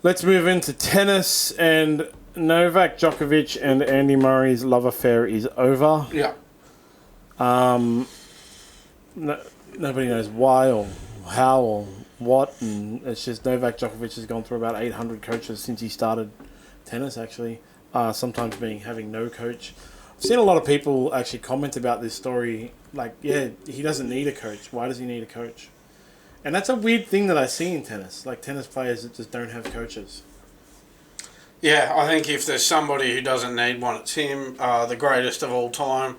Let's move into tennis, and Novak Djokovic and Andy Murray's love affair is over. Yeah. Nobody knows why or how or what, and it's just Novak Djokovic has gone through about 800 coaches since he started tennis, actually. sometimes having no coach. I've seen a lot of people actually comment about this story, like, yeah, he doesn't need a coach. Why does he need a coach? And that's a weird thing that I see in tennis, like tennis players that just don't have coaches. Yeah, I think if there's somebody who doesn't need one, it's him, the greatest of all time,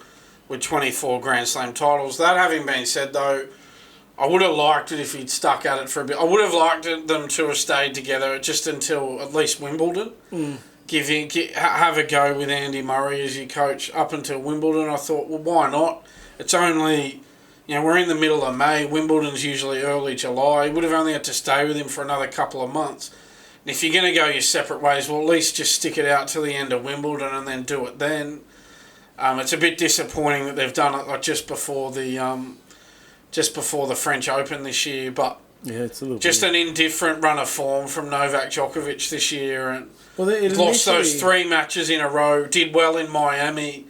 with 24 Grand Slam titles. That having been said, though, I would have liked it if he'd stuck at it for a bit. I would have liked them to have stayed together just until at least Wimbledon. Have a go with Andy Murray as your coach up until Wimbledon. I thought, well, why not? It's only, we're in the middle of May. Wimbledon's usually early July. You would have only had to stay with him for another couple of months. And if you're going to go your separate ways, well, at least just stick it out till the end of Wimbledon and then do it then. It's a bit disappointing that they've done it like just before the French Open this year, but yeah, it's a little just weird. an indifferent run of form from Novak Djokovic this year, and it lost those 3 matches in a row. Did well in Miami,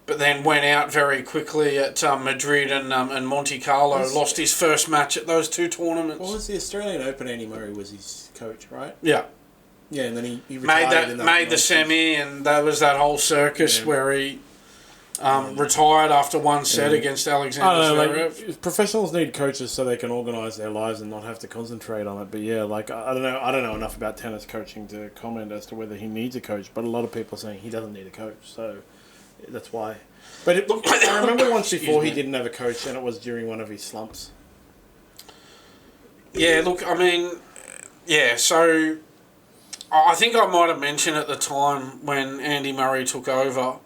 but then went out very quickly at Madrid and Monte Carlo. Lost his first match at those 2 tournaments. What was the Australian Open? Andy Murray was his coach, right? Yeah. Yeah, and then he retired made the semi, and there was that whole circus where he retired after one set against Alexander Zverev. Like, professionals need coaches so they can organise their lives and not have to concentrate on it. But yeah, like I don't know enough about tennis coaching to comment as to whether he needs a coach. But a lot of people are saying he doesn't need a coach, so that's why. But I remember once before he didn't have a coach, and it was during one of his slumps. Yeah, look, I mean, yeah, so I think I might have mentioned at the time when Andy Murray took over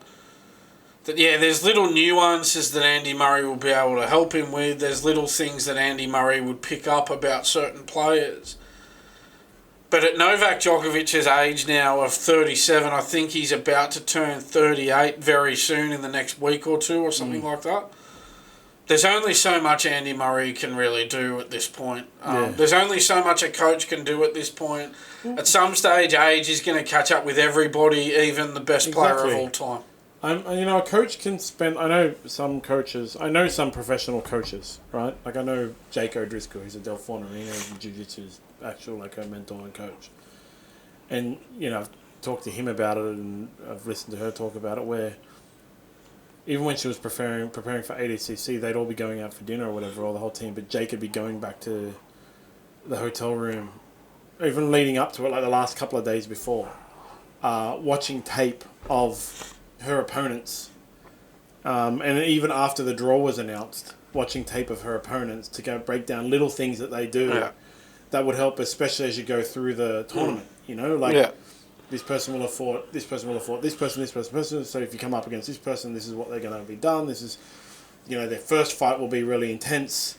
that, yeah, there's little nuances that Andy Murray will be able to help him with. There's little things that Andy Murray would pick up about certain players. But at Novak Djokovic's age now of 37, I think he's about to turn 38 very soon in the next week or two or something like that. There's only so much Andy Murray can really do at this point. There's only so much a coach can do at this point. At some stage, age is going to catch up with everybody, even the best player of all time. A coach can spend... I know some professional coaches, right? Like, I know Jake O'Driscoll, who's a Delphorn, and he knows Jiu-Jitsu's actual, like, a mentor and coach. And, I've talked to him about it, and I've listened to her talk about it, where even when she was preparing for ADCC, they'd all be going out for dinner or whatever, or the whole team, but Jake would be going back to the hotel room, even leading up to it, like the last couple of days before, watching tape of her opponents, and even after the draw was announced, watching tape of her opponents to go break down little things that they do that would help, especially as you go through the tournament. This person will have fought, this person will have fought, this person. So if you come up against this person, this is what they're going to be done. This is, their first fight will be really intense,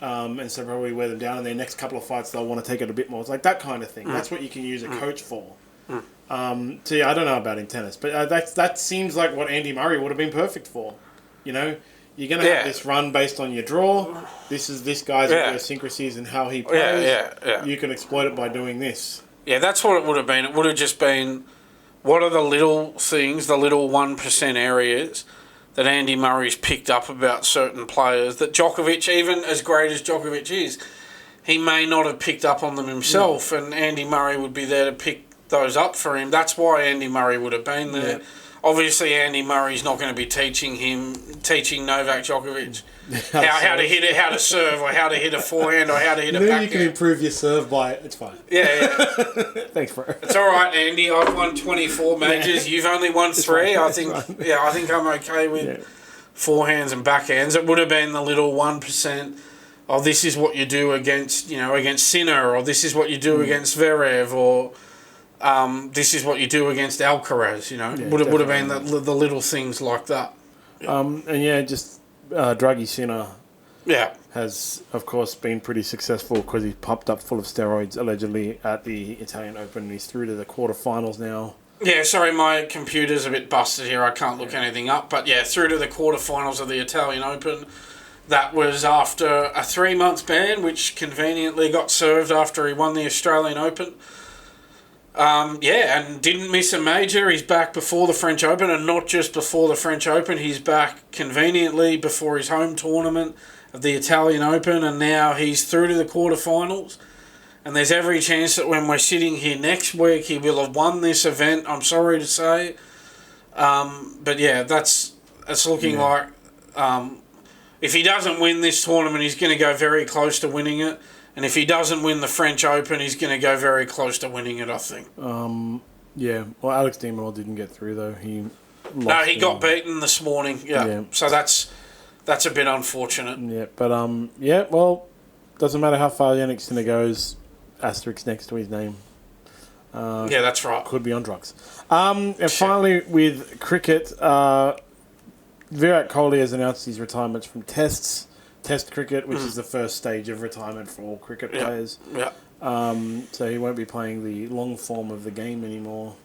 and so probably wear them down. And their next couple of fights, they'll want to take it a bit more. It's like that kind of thing. That's what you can use a coach for. So yeah, I don't know about in tennis, but that seems like what Andy Murray would have been perfect for. You're going to have this run based on your draw. This is this guy's idiosyncrasies and how he plays. You can exploit it by doing this. Yeah, that's what it would have been. It would have just been, what are the little things, the little 1% areas that Andy Murray's picked up about certain players that Djokovic, even as great as Djokovic is, he may not have picked up on them himself, and Andy Murray would be there to pick those up for him. That's why Andy Murray would have been there. Obviously, Andy Murray's not going to be teaching Novak Djokovic how to hit it, how to serve, or how to hit a forehand, or how to hit a backhand. You can improve your serve by... It's fine. Yeah. Thanks, bro. It's all right, Andy. I've won 24 majors. You've only won 3. I think I'm okay with forehands and backhands. It would have been the little 1%. Oh, this is what you do against Sinner, or this is what you do against Zverev, or this is what you do against Alcaraz. Would have been the little things like that. Draghi Sinner has, of course, been pretty successful because he's popped up full of steroids, allegedly, at the Italian Open. He's through to the quarterfinals now. Yeah, sorry, my computer's a bit busted here. I can't look anything up. But, through to the quarterfinals of the Italian Open. That was after a 3-month ban, which conveniently got served after he won the Australian Open. And didn't miss a major. He's back before the French Open, and not just before the French Open. He's back conveniently before his home tournament of the Italian Open, and now he's through to the quarterfinals. And there's every chance that when we're sitting here next week, he will have won this event, I'm sorry to say. But yeah, it's looking like if he doesn't win this tournament, he's going to go very close to winning it. And if he doesn't win the French Open, he's going to go very close to winning it, I think. Yeah, well, Alex de Minaur didn't get through, though. He got beaten this morning, yeah. So that's a bit unfortunate. Yeah, but, well, doesn't matter how far Yannick Sinner goes, asterisk next to his name. Yeah, that's right. Could be on drugs. And finally, with cricket, Virat Kohli has announced his retirement from Test cricket, which is the first stage of retirement for all cricket players. Yeah. So he won't be playing the long form of the game anymore.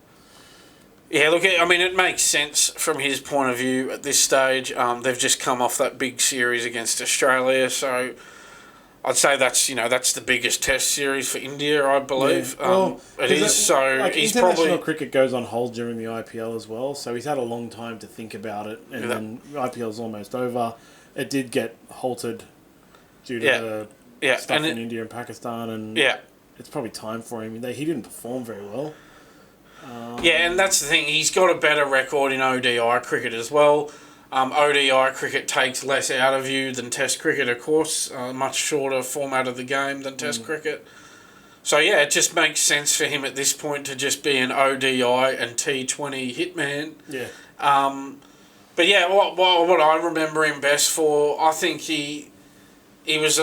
Yeah, look, I mean, it makes sense from his point of view at this stage. They've just come off that big series against Australia, so I'd say that's the biggest Test series for India, I believe. It is. So he's international cricket goes on hold during the IPL as well, so he's had a long time to think about it, and then IPL's almost over. It did get halted due to the stuff in India and Pakistan, and it's probably time for him. He didn't perform very well. And that's the thing. He's got a better record in ODI cricket as well. ODI cricket takes less out of you than Test cricket, of course. Much shorter format of the game than Test cricket. So, it just makes sense for him at this point to just be an ODI and T20 hitman. Yeah. But, what I remember him best for, I think he was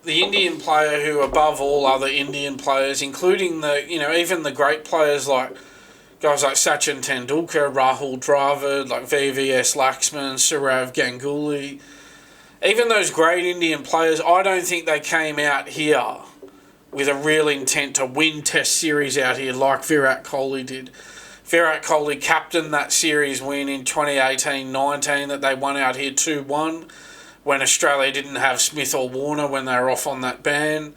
the Indian player who, above all other Indian players, including even the great players like guys like Sachin Tendulkar, Rahul Dravid, like VVS Laxman, Sourav Ganguly. Even those great Indian players, I don't think they came out here with a real intent to win Test series out here like Virat Kohli did. Virat Kohli captained that series win in 2018-19 that they won out here 2-1 when Australia didn't have Smith or Warner when they were off on that ban.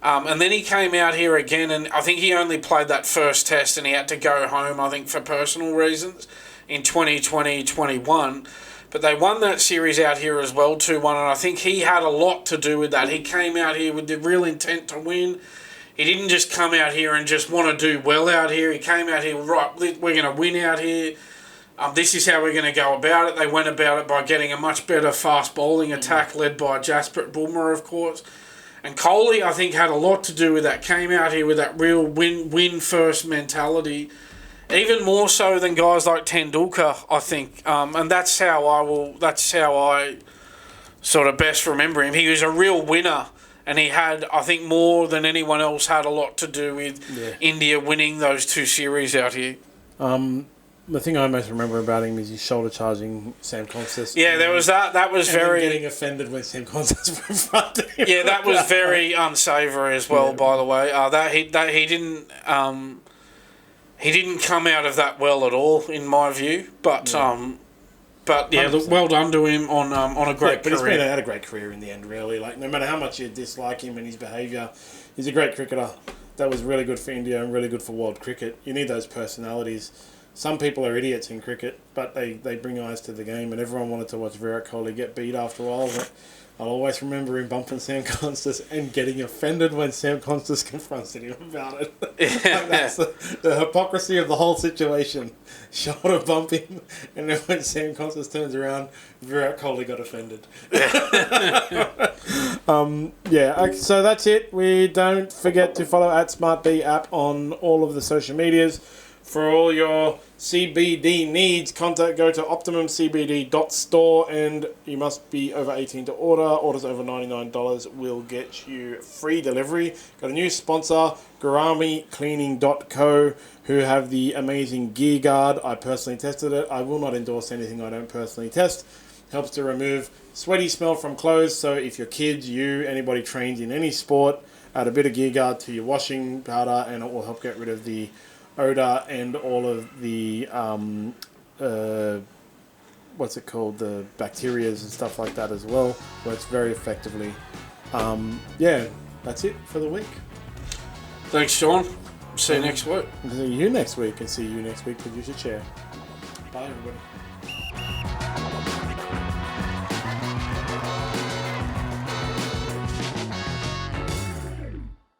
And then he came out here again, and I think he only played that first Test and he had to go home, I think, for personal reasons in 2020-21. But they won that series out here as well, 2-1, and I think he had a lot to do with that. He came out here with the real intent to win. He didn't just come out here and just want to do well out here. He came out here, right, we're going to win out here. This is how we're going to go about it. They went about it by getting a much better fast bowling attack led by Jasprit Bumrah, of course. And Kohli, I think, had a lot to do with that. Came out here with that real win-first mentality, even more so than guys like Tendulkar, I think. And that's how I sort of best remember him. He was a real winner, and he had, I think, more than anyone else, had a lot to do with India winning those two series out here. The thing I most remember about him is his shoulder charging Sam Constas. Yeah, there was that. That was very getting offended when Sam Constas were in front of him. Yeah, that was very unsavoury as well. By the way, he didn't come out of that well at all, in my view. But look, well done to him on a great career. But he's had a great career in the end, really. Like, no matter how much you dislike him and his behaviour, he's a great cricketer. That was really good for India and really good for world cricket. You need those personalities. Some people are idiots in cricket, but they bring eyes to the game, and everyone wanted to watch Virat Kohli get beat after a while. But I'll always remember him bumping Sam Constas and getting offended when Sam Constas confronted him about it. That's the hypocrisy of the whole situation. Shoulder bump him, and then when Sam Constas turns around, Virat Kohli got offended. So that's it. We don't forget to follow @SmartB app on all of the social medias. For all your CBD needs, go to optimumcbd.store, and you must be over 18 to order. Orders over $99 will get you free delivery. Got a new sponsor, GarameCleaning.co, who have the amazing Gear Guard. I personally tested it. I will not endorse anything I don't personally test. Helps to remove sweaty smell from clothes, so if your kids, anybody trained in any sport, add a bit of Gear Guard to your washing powder, and it will help get rid of the odor and all of the the bacterias and stuff like that as well. Works very effectively. That's it for the week. Thanks, Sean. See you next week. See you next week, producer chair. Bye, everybody.